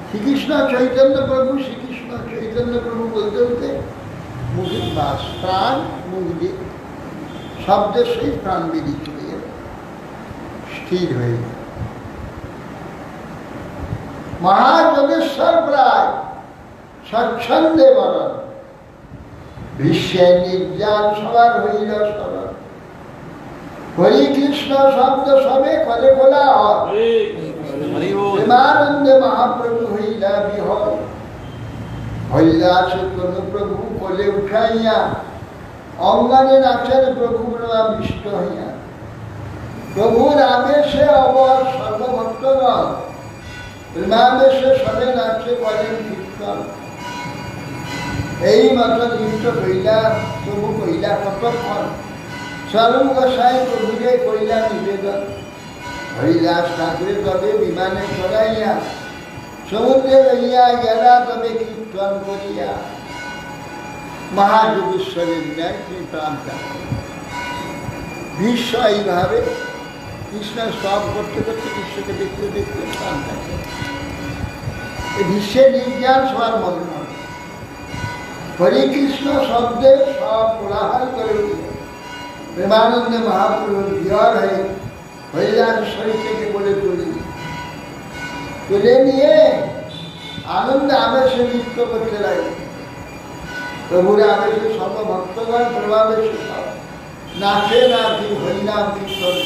শ্রীকৃষ্ণ চৈতন্য প্রভু, শ্রীকৃষ্ণ চৈতন্য প্রভু বলতে বলতে মুখের বাস, প্রাণ মুখ দিয়ে শব্দের সহিত প্রাণ বেরিয়ে চলে গেল, স্থির হয়ে গেল। মহাযোগেশ্বর প্রায় স্বচ্ছন্দে বরণ, বিশ্বের নির্যান সবার হইল স্মরণ। হরি কৃষ্ণ শব্দ সবে করে বলা হয়, প্রেমানন্দে মহাপ্রভু হইলা বিহল, হরিদাস প্রভু কোলে উঠাইয়া অঙ্গনে নাচেন প্রভু বিষ্ট হইয়া। প্রভুর আবেশে অবর সর্বভক্তগণ, প্রেমাবেশে সবে নাচে করেন কীর্তন। এই মতো নৃত্য কইলা প্রভু কইলা কতক্ষণ, স্বরূপ গোসাই প্রভুরে কইলা নিবেদন। হরিদাস ঠাকুরের তবে বিমানে চড়াইয়া সমুদ্রে লইয়া গেলা তবে কীর্তন করিয়া। মহাযোগেশ্বরের ন্যায় তিনি প্রাণ থাকে। বিশ্ব এইভাবে কৃষ্ণ সব করতে করতে কৃষ্ণকে দেখতে দেখতে প্রাণ থাকে। এই বিশ্বের নির্যান সবার মগ্ন। হরে কৃষ্ণ শব্দে সব কোলাহল করে উঠল। প্রেমানন্দে মহাপ্রভুর বিহার হয়ে হরিদাস শরীর থেকে বলে তুলে নিয়ে আনন্দে আবেশে নৃত্য করতে লাগে। প্রভুর আবেশে সর্বভক্তগণ প্রভাবেশে সব নাচে নাচি হরিনাম কীর্তন।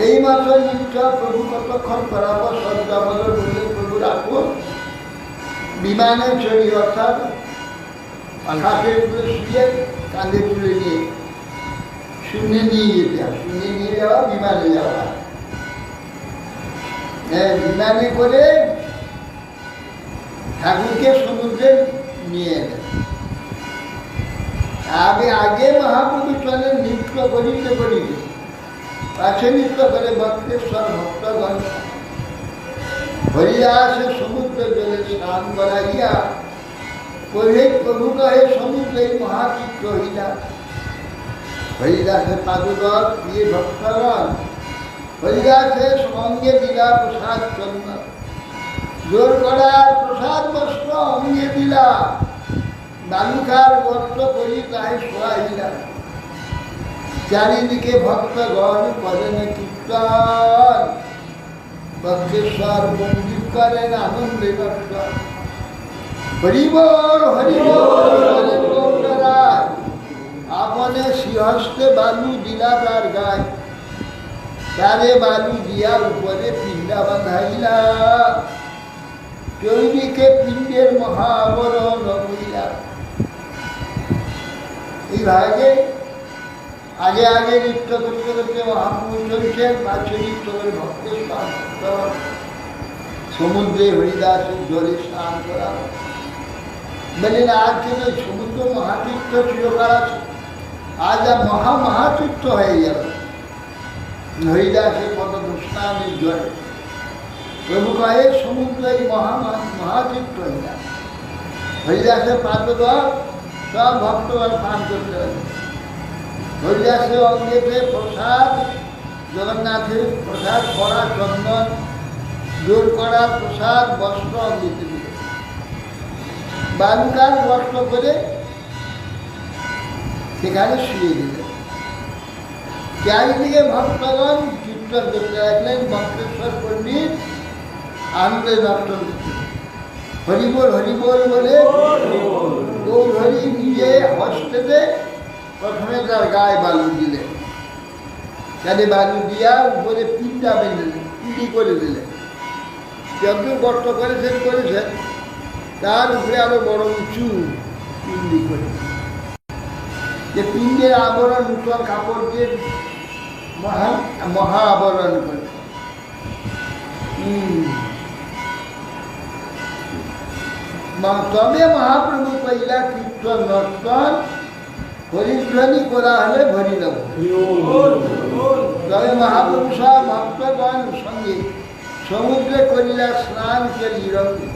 এই মাত্র নৃত্য প্রভু কতক্ষণ করাবো সদ্যাবদল বলে প্রভু রাখবো। বিমানে চড়ি অর্থাৎ খাটের উপরে শুয়ে কাঁধে তুলে নিয়ে শূন্যে নিয়ে যেতে হয়। শূন্যে নিয়ে যাওয়া বিমানে যাওয়া। হ্যাঁ, বিমানে করে ঠাকুরকে সমুদ্রে নিয়ে এলেন। আগে মহাপ্রভু চলেন নৃত্য করিতে করিতে, পাশে নৃত্য করে ভক্তেশ্বর ভক্তগণ হরিদাসে সমুদ্র জলে স্নান করাইয়া কহে প্রভু কহে সমুদ্রে মহাচিত্র হইলা। হরিদাসের পাদুদল প্রিয় ভক্তগণ হরিদাসের সঙ্গে দিলা প্রসাদ চন্দ্র, জোর করার প্রসাদ বস্ত্র অঙ্গে দিলা, বালুকার বস্ত্র করি তাই শোয়াইলা। চারিদিকে ভক্তগণ করেন কীর্তন, ভক্তেশ্বর মন্দির করেন আনন্দে ভক্ত। হরিবল হরিবল বলেন গৌররাজ, আপনে শ্রীহস্তে বালু দিলা তার গায়, তারে বালু দিয়া উপরে পিণ্ডা বাঁধাইলা, চৈনিকে পিণ্ডের মহা আবরণ হইলা। এই ভাগে আগে আগে নৃত্য করতে করতে মহাপ্রভু চলছেন, পাশে নৃত্য করে ভক্তেশ্বর সমুদ্রে হরিদাসের জলে স্নান করা। বলেন আজ কিন্তু সমুদ্র মহাতীর্থ চিরকাল আছে, আজ আর মহাতীর্থ হয়ে গেল হরিদাসের পদ স্নানের জলে। প্রভু কয়ে সমুদ্র এই মহাতীর্থ হয়ে যায়। হরিদাসের পাদদল সব ভক্তগণ পান করতে হবে। হরিদাসের অঙ্গেতে প্রসাদ, জগন্নাথের প্রসাদ করা চন্দন, জোর করা প্রসাদ বস্ত্র অঙ্গিতে দিল। বালুকার বস্ত্র করে সেখানে শুয়ে দিলেন। চারিদিকে ভক্তগণ কীর্তন করতে লাগলেন। ভক্তেশ্বর পণ্ডিত আনন্দে দর্শন করতেন। হরিবোল হরিবোল বলে গৌর হরি নিজে হস্তেতে প্রথমে তার গায়ে বালু দিলেন। তাহলে বালু দিয়া উপরে পিণ্ডা বেঁধে দিলেন, পিণ্ডি করে দিলেন। যত গর্ত করেছেন তার উপরে আরো বড় উঁচু পিণ্ডি করে, যে পিণ্ডের আবরণ নূতন কাপড় দিয়ে মহা আবরণ করে। তবে মহাপ্রভু কইলা কীর্তন নর্তন, হরিধ্বনি করা হলে ভরি দেব। তবে মহাপ্রভু সব ভক্তগণ সঙ্গে সমুদ্রে করিলা স্নান করি রঙ্গে,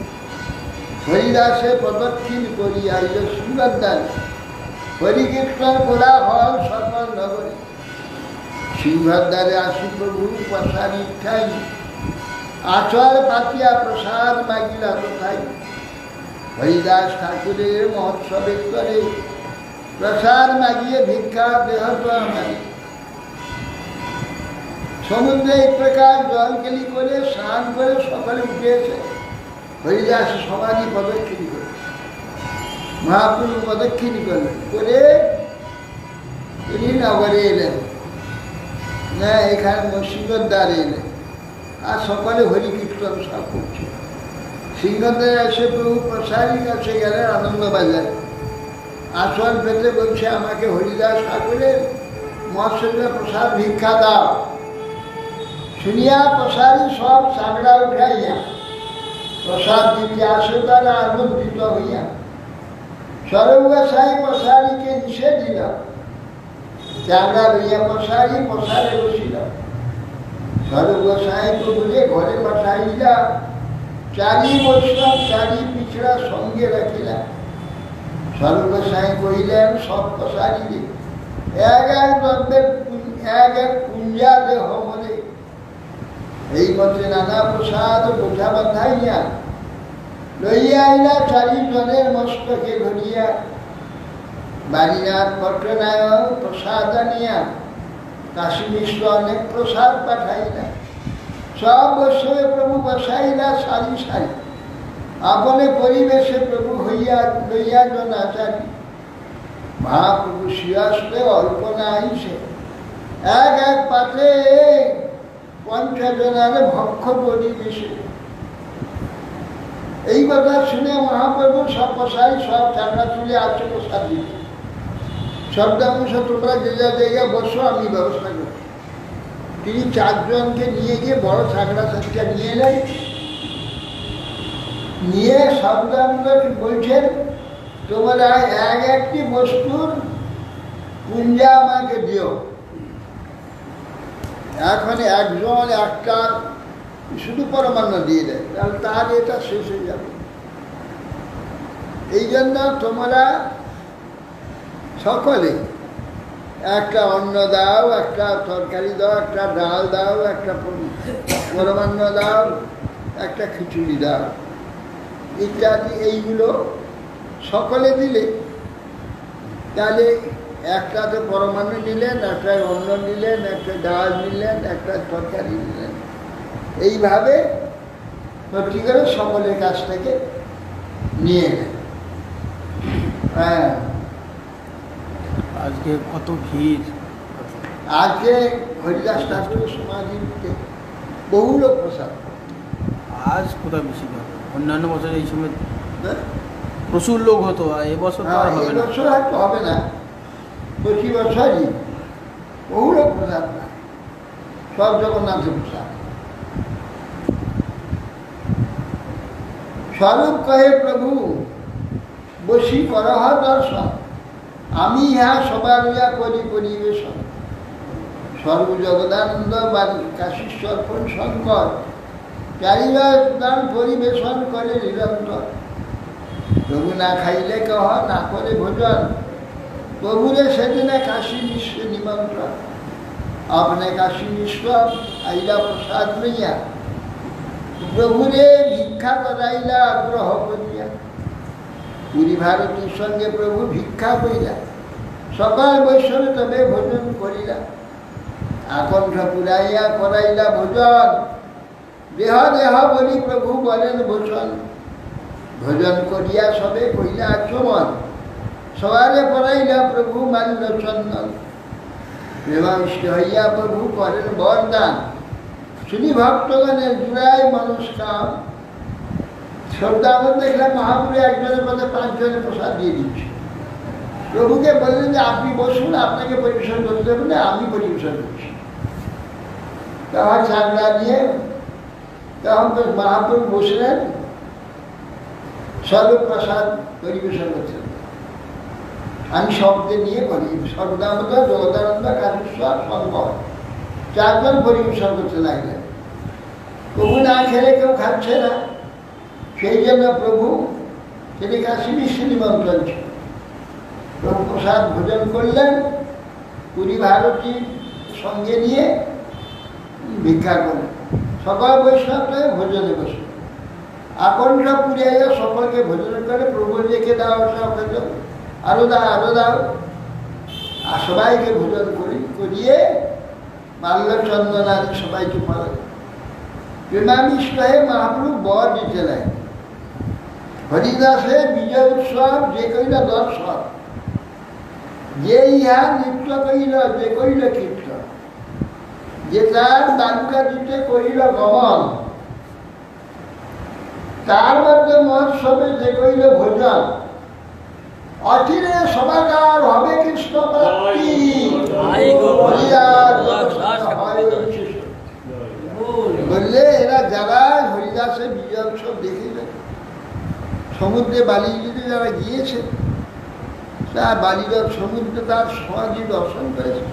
হরিদাসে প্রদক্ষিণ করি আইল সিংহদ্বার, হরিকীর্তন করা হল সকল নগরে। সিংহদ্বারে আসি প্রভু প্রসাদ ঠাই, আচর পাতিয়া প্রসাদ মাগিলা কোথায়। হরিদাস ঠাকুরের মহোৎসবের করে প্রসাদ মাগিয়ে ভিক্ষা দেহ আমাদের। সমুদ্রে এই প্রকার জলকেলি করে স্নান করে সকালে উঠেছে। হরিদাস সমাধি প্রদক্ষিণ করে মহাপ্রভু প্রদক্ষিণ করলেন, করে তিনি নগরে এলেন, না এখানে সিংহদ্বারে এলেন। আর সকালে হরি কীর্তন সব করছে। সিংহদের এসে প্রভু প্রসারীর কাছে গেলেন আনন্দবাজার, আসন পেতে বলছে আমাকে হরিদাস ঠাকুরের মৎস্য প্রসাদ ভিক্ষা দাও। শুনিয়া প্রসারী সব চামড়া উঠাইয়া প্রসাদ দিতে আসে, তারা আনন্দিত হইয়া স্বরূপ গোসাই প্রসারীকে নিষেধ দিল। চামড়া লইয়া প্রসারী প্রসারে বসিল। স্বরূপ গোসাইকে বলে ঘরে পাঠাইলা, চারি বৈষ্ণব চারি পিছড়া সঙ্গে রাখিলা। স্বরূপ গোসাই কহিলেন সব প্রসারী এক এক দ্রব্যের এক এক পুঞ্জা দেহ মনে, এই মতে নানা প্রসাদ বোঝা বাঁধাইয়া লইয়া আইলা চারিজনের মস্তকে ধরিয়া। বাড়িনাথ পট্টনায়ক প্রসাদ আনিয়া কাশী মিশ্র অনেক প্রসাদ পাঠাইলা। সব বৈষ্ণবে প্রভু বসাইলা সারি সারি, আপনে পরিবেশে প্রভু হইয়া লইয়া জনাচারী। মহাপ্রভু শিয়াসতে অল্প না আইসে এক এক পাত্রে পঞ্চজনার ভক্ষ পরিবেশে। এই কথা শুনে মহাপ্রভু সব প্রসারী সব চামড়া তুলে আছে প্রসাদ দিতে। শব্দাংশ তোমরা যে যা জায়গায় বসো, আমি ব্যবস্থা করি। তিনি চারজনকে নিয়ে গিয়ে বড় ছাগড়া সাজটা নিয়ে এলেন। নিয়ে শব্দাংশ বলছেন তোমরা এক একটি বস্তুর পুঞ্জা আমাকে দিও। এখন একজন একটা শুধু পরমান্ন দিয়ে দেয়, তাহলে তার এটা শেষ হয়ে যাবে। এই জন্য তোমরা সকলে একটা অন্ন দাও, একটা তরকারি দাও, একটা ডাল দাও, একটা পরমান্ন দাও, একটা খিচুড়ি দাও ইত্যাদি। এইগুলো সকলে দিলে তাহলে একটাতে পরমান্ন নিলেন, একটা অন্ন নিলেন, একটা ডাল নিলেন, একটা তরকারি নিলেন। এইভাবে ভর্তি করে সকলের কাছ থেকে নিয়ে নেন। হ্যাঁ, আজকে কত ভিড়! আজকে হরিদাস ঠাকুরের সমাধিতে বহু লোক প্রসাদ। আজ কোথায় বেশি লোক? অন্যান্য বছর এই সময় প্রচুর লোক হতো, আর এবছর তো আর হবে না। এবছর হয়তো হবে না, প্রতি বছরই বহু লোক প্রসাদ না, সব জগন্নাথের প্রসাদ। স্বরূপ কহে প্রভু বসি করহ দর্শন, আমি ইহা সবার ইয়া করি পরিবেশন। সর্বজগদানন্দ বাণী কাশীশ্বর শঙ্কর চারিবার দান পরিবেশন করে নিরন্তর। প্রভু না খাইলে কহ না করে ভোজন, প্রভুরে সেদিনে কাশী মিশ্র নিমন্ত্রণ। আপনি কাশী মিশ্র আইলা প্রসাদ লইয়া, প্রভুরে ভিক্ষা করাইলা আগ্রহ করিয়া। পুরী ভারতীর সঙ্গে প্রভু ভিক্ষা করিলা, সকাল বৈষ্ণবে তবে ভোজন করিলা। আকণ্ঠ পুরাইয়া করাইলা ভোজন, দেহ দেহ বলি প্রভু বলেন ভোজন। ভোজন করিয়া সবে কইলা আচমন, সবারে পড়াইলা প্রভু মাল্য চন্দন। প্রেমাবিষ্ট হইয়া প্রভু করেন বরদান, শুনি ভক্তগণের জুড়াই মনস্কাম। শ্রদ্ধা আমরা দেখলাম মহাপুরে একজনের মধ্যে 5 জনের প্রসাদ দিয়ে দিচ্ছে। প্রভুকে বললেন যে আপনি বসুন, আপনাকে পরিবেশন করতে হবে না, আমি পরিবেশন করছি। তখন চাকরা নিয়ে তখন মহাপ্রভু বসলেন, সর্বপ্রসাদ পরিবেশন করছেন। আমি শব্দে নিয়ে বলি সর্বদানন্দ, জগদানন্দ, কাশীশ্বর, শঙ্কর 4 জন পরিবেশন করতে লাগলেন। প্রভু না খেলে কেউ খাচ্ছে না, সেই জন্য প্রভু তিনি কাশী বিশ্ব নিমন্ত্রণ ছিল। প্রভু প্রসাদ ভোজন করলেন, পুরী ভারতীর সঙ্গে নিয়ে ভিক্ষা করলেন। সকল বৈষ্ণবকে ভোজনে বসে আকণ্ঠ পুরিয়াইয়া সকলকে ভোজন করে প্রভু রেখে দাও, সকল আরো দাও, আরো দাও, আর সবাইকে ভোজন করিয়ে মাল্য চন্দনাদি সবাইকে পালন। প্রেমাবিষ্ট হয়ে মহাপ্রভু বর দিতে লাগে। হরিদাসের বিজয় উৎসব যে কইল দর্শন, যে ইহা নৃত্য কইল যে কইল কীর্তন। যে তার বাংলা দিতে করিল গমন, তার মধ্যে মহোৎসবে যে করিল ভোজন, অচিরে সমাকার হবে কৃষ্ণ প্রাপ্তি। বললে এরা যারা হরিদাসের বিজয় উৎসব দেখেছে, সমুদ্রে বালিতে যারা গিয়েছে, তার বালিগঞ্জ সমুদ্রে তার সমাধি দর্শন করেছে,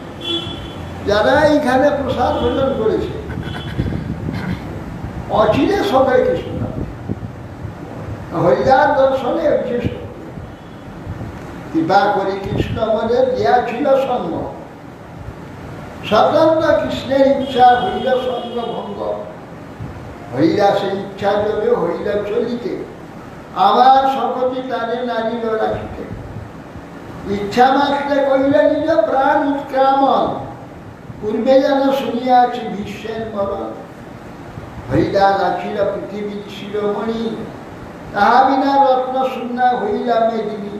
যারা এইখানে প্রসাদ ভোজন করেছে, অচিরে সবাই কৃষ্ণ হরিদাস দর্শনে বিশেষ কৃপা করে কৃষ্ণ আমাদের দেয়া ছিল সঙ্গ, স্বতন্ত্র কৃষ্ণের ইচ্ছা হইল সঙ্গ ভঙ্গ। হরিদাসের ইচ্ছা যোগে হইল চলিতে, আবার সকতি তাদের নারীল রাখিতে। ইচ্ছা মাত্রে কহিলে নিজ প্রাণ উৎক্রামণ, পূর্বে যেন শুনিয়াছি ভীষ্মের মরণ। হরিদাস আখিল পৃথিবীর শিরোমণি, তাহা বিনা রত্ন শূন্য হইলা মেদিনী।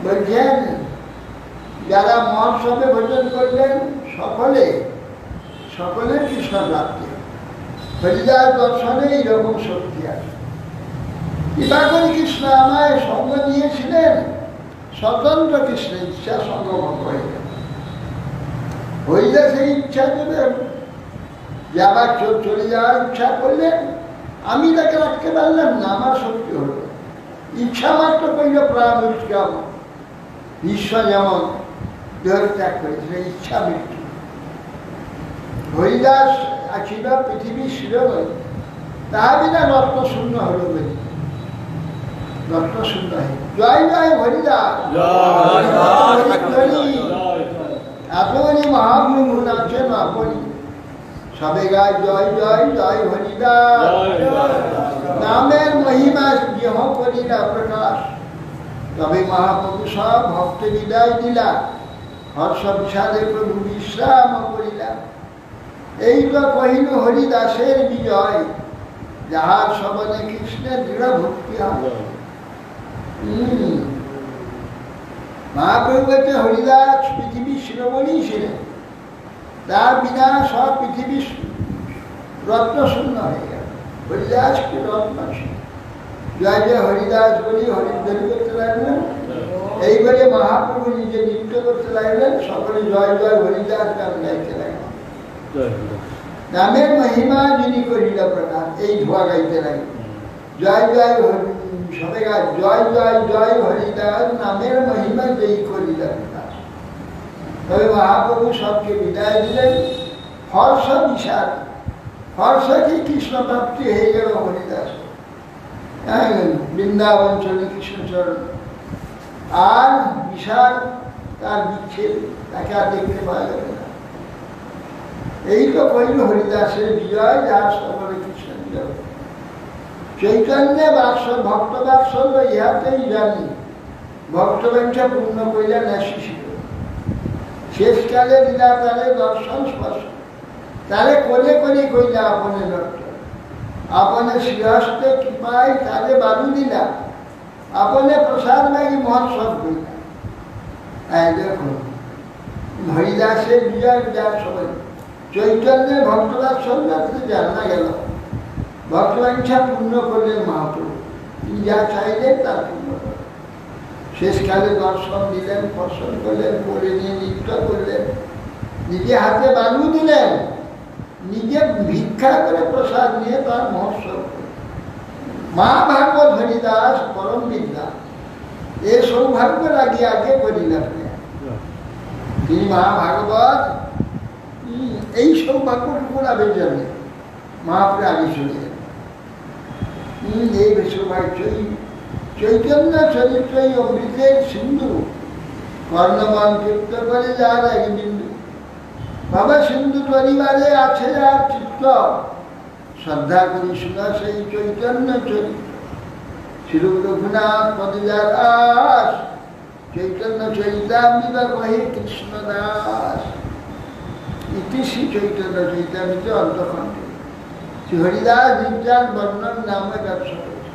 বলছেন যারা মহোৎসবে ভোজন করলেন সকলে সকলে কৃষ্ণ প্রাপ্তি। হরিদাস দর্শনে এইরকম শক্তি আছে। কৃপা করে কৃষ্ণ আমায় সঙ্গ দিয়েছিলেন, স্বতন্ত্র কৃষ্ণের ইচ্ছা সঙ্গভঙ্গ হয়ে গেল। হইলে সেই ইচ্ছা দেবেন যে আবার চলে যাওয়ার ইচ্ছা করলেন, আমি তাকে রাখতে পারলাম না, আমার শক্তি হলো। ইচ্ছা মাত্র কইল প্রাণ উৎকাম। ঈশ্বর যেমন দেহ ত্যাগ করেছিল, ইচ্ছা মৃত্যু। হরিদাস আছিল পৃথিবীর শিরোমণি, তাহা বিনা রত্ন শূন্য হল বলি, রত্ন শূন্য হয়। জয় জয় হরিদাস, আপনি মহাপ্রভু আছেন আপনি, সবে গায় জয় জয় জয় হরিদাস। নামের মহিমা গৃহ করিলা প্রকাশ, তবে মহাপ্রভু সব ভক্ত বিদায় দিলা, হর্ষ বিষাদে প্রভু বিশ্রাম করিলা। এই তো কহিল হরিদাসের বিজয়, যাহার সবনে কৃষ্ণের দৃঢ় ভক্তি হয়। মহাপ্রভু বলতে হরিদাস পৃথিবীর শিরোমণি ছিলেন, তার বিনা সব পৃথিবী রত্ন শূন্য হয়ে গেল। হরিদাস কি রত্ন ছিল। জয় জয় হরিদাস বলি হরিধ্বনি করতে লাগলেন। এই বলে মহাপ্রভু নিজে নৃত্য করতে লাগলেন, সকলে জয় জয় হরিদাস গান গাইতে লাগলেন। নামের মহিমা যিনি করিল প্রকাশ, এই ধোয়া গাইতে লাগলেন। জয় জয় সবে গায় জয় জয় জয় হরিদাস, নামের মহিমা যেই করিল প্রকাশ। তবে মহাপ্রভু সবকে বিদায় দিলেন। হর্ষ বিষাদ, হর্ষ কি কৃষ্ণ প্রাপ্তি হয়ে গেল হরিদাস, বৃন্দাবন চলে কৃষ্ণচরণ। আর বিষাদ তার বিচ্ছেদ, তাকে আর দেখতে পাওয়া যাবে না। এই তো কইল হরিদাসের বিজয়, যার সকলে কৃষ্ণ বিজয়। চৈতন্য বাৎসল ভক্ত বাৎসল্য ইহাতেই জানি, ভক্তবাঞ্ছা পূর্ণ কইলা নাশি ছিল। শেষকালে দিলা তারে দর্শন স্পর্শ, তারে কোলে কোলে কইলা আপনে দর্শন। আপনে শ্রীহস্তে কৃপায় তারে বালু দিলা, আপনে প্রসাদ মাগি মহোৎসব কইলা। দেখুন হরিদাসের বিজয় বিরাট সবাই। চৈতন্যের ভক্তবাৎসল্য জানা গেল, ভক্তবাঞ্ছা পূর্ণ করলেন মহাপ্রভু। তিনি যা চাইলেন তা পূর্ণ করলেন। শেষকালে দর্শন দিলেন, স্পর্শন করলেন, পরে নিয়ে নৃত্য করলেন, নিজে হাতে বালু দিলেন, নিজে ভিক্ষা করে প্রসাদ নিয়ে তার মহোৎসব করলেন। মা ভাগবত হরিদাস পরম বিদ্যা, এ সৌভাগ্য লাগিয়ে আগে করিলেন। তিনি মা ভাগবত এই সৌভাগ্যটুকু লাভের জন্য মহাপুরে আগে চলে গেলেন। এই সৌভাগ্য চৈতন্য চরিত্র অমৃতের সিন্ধু, কর্ণমন তৃপ্ত করে যার এক বিন্দু। বাবা সিন্ধু পরিবারে আছে যার চিত্ত, শ্রদ্ধা করি শোনা সেই চৈতন্য চরিত্র। শ্রী রঘুনাথ পদে যার আস, চৈতন্য চরিতামৃত কহে কৃষ্ণ দাস। ইতি শ্রী চৈতন্য চৈতামৃত অন্তখণ্ড। শ্রী হরিদাস বিদ্যার বর্ণন নামে ব্যবসা করেছে।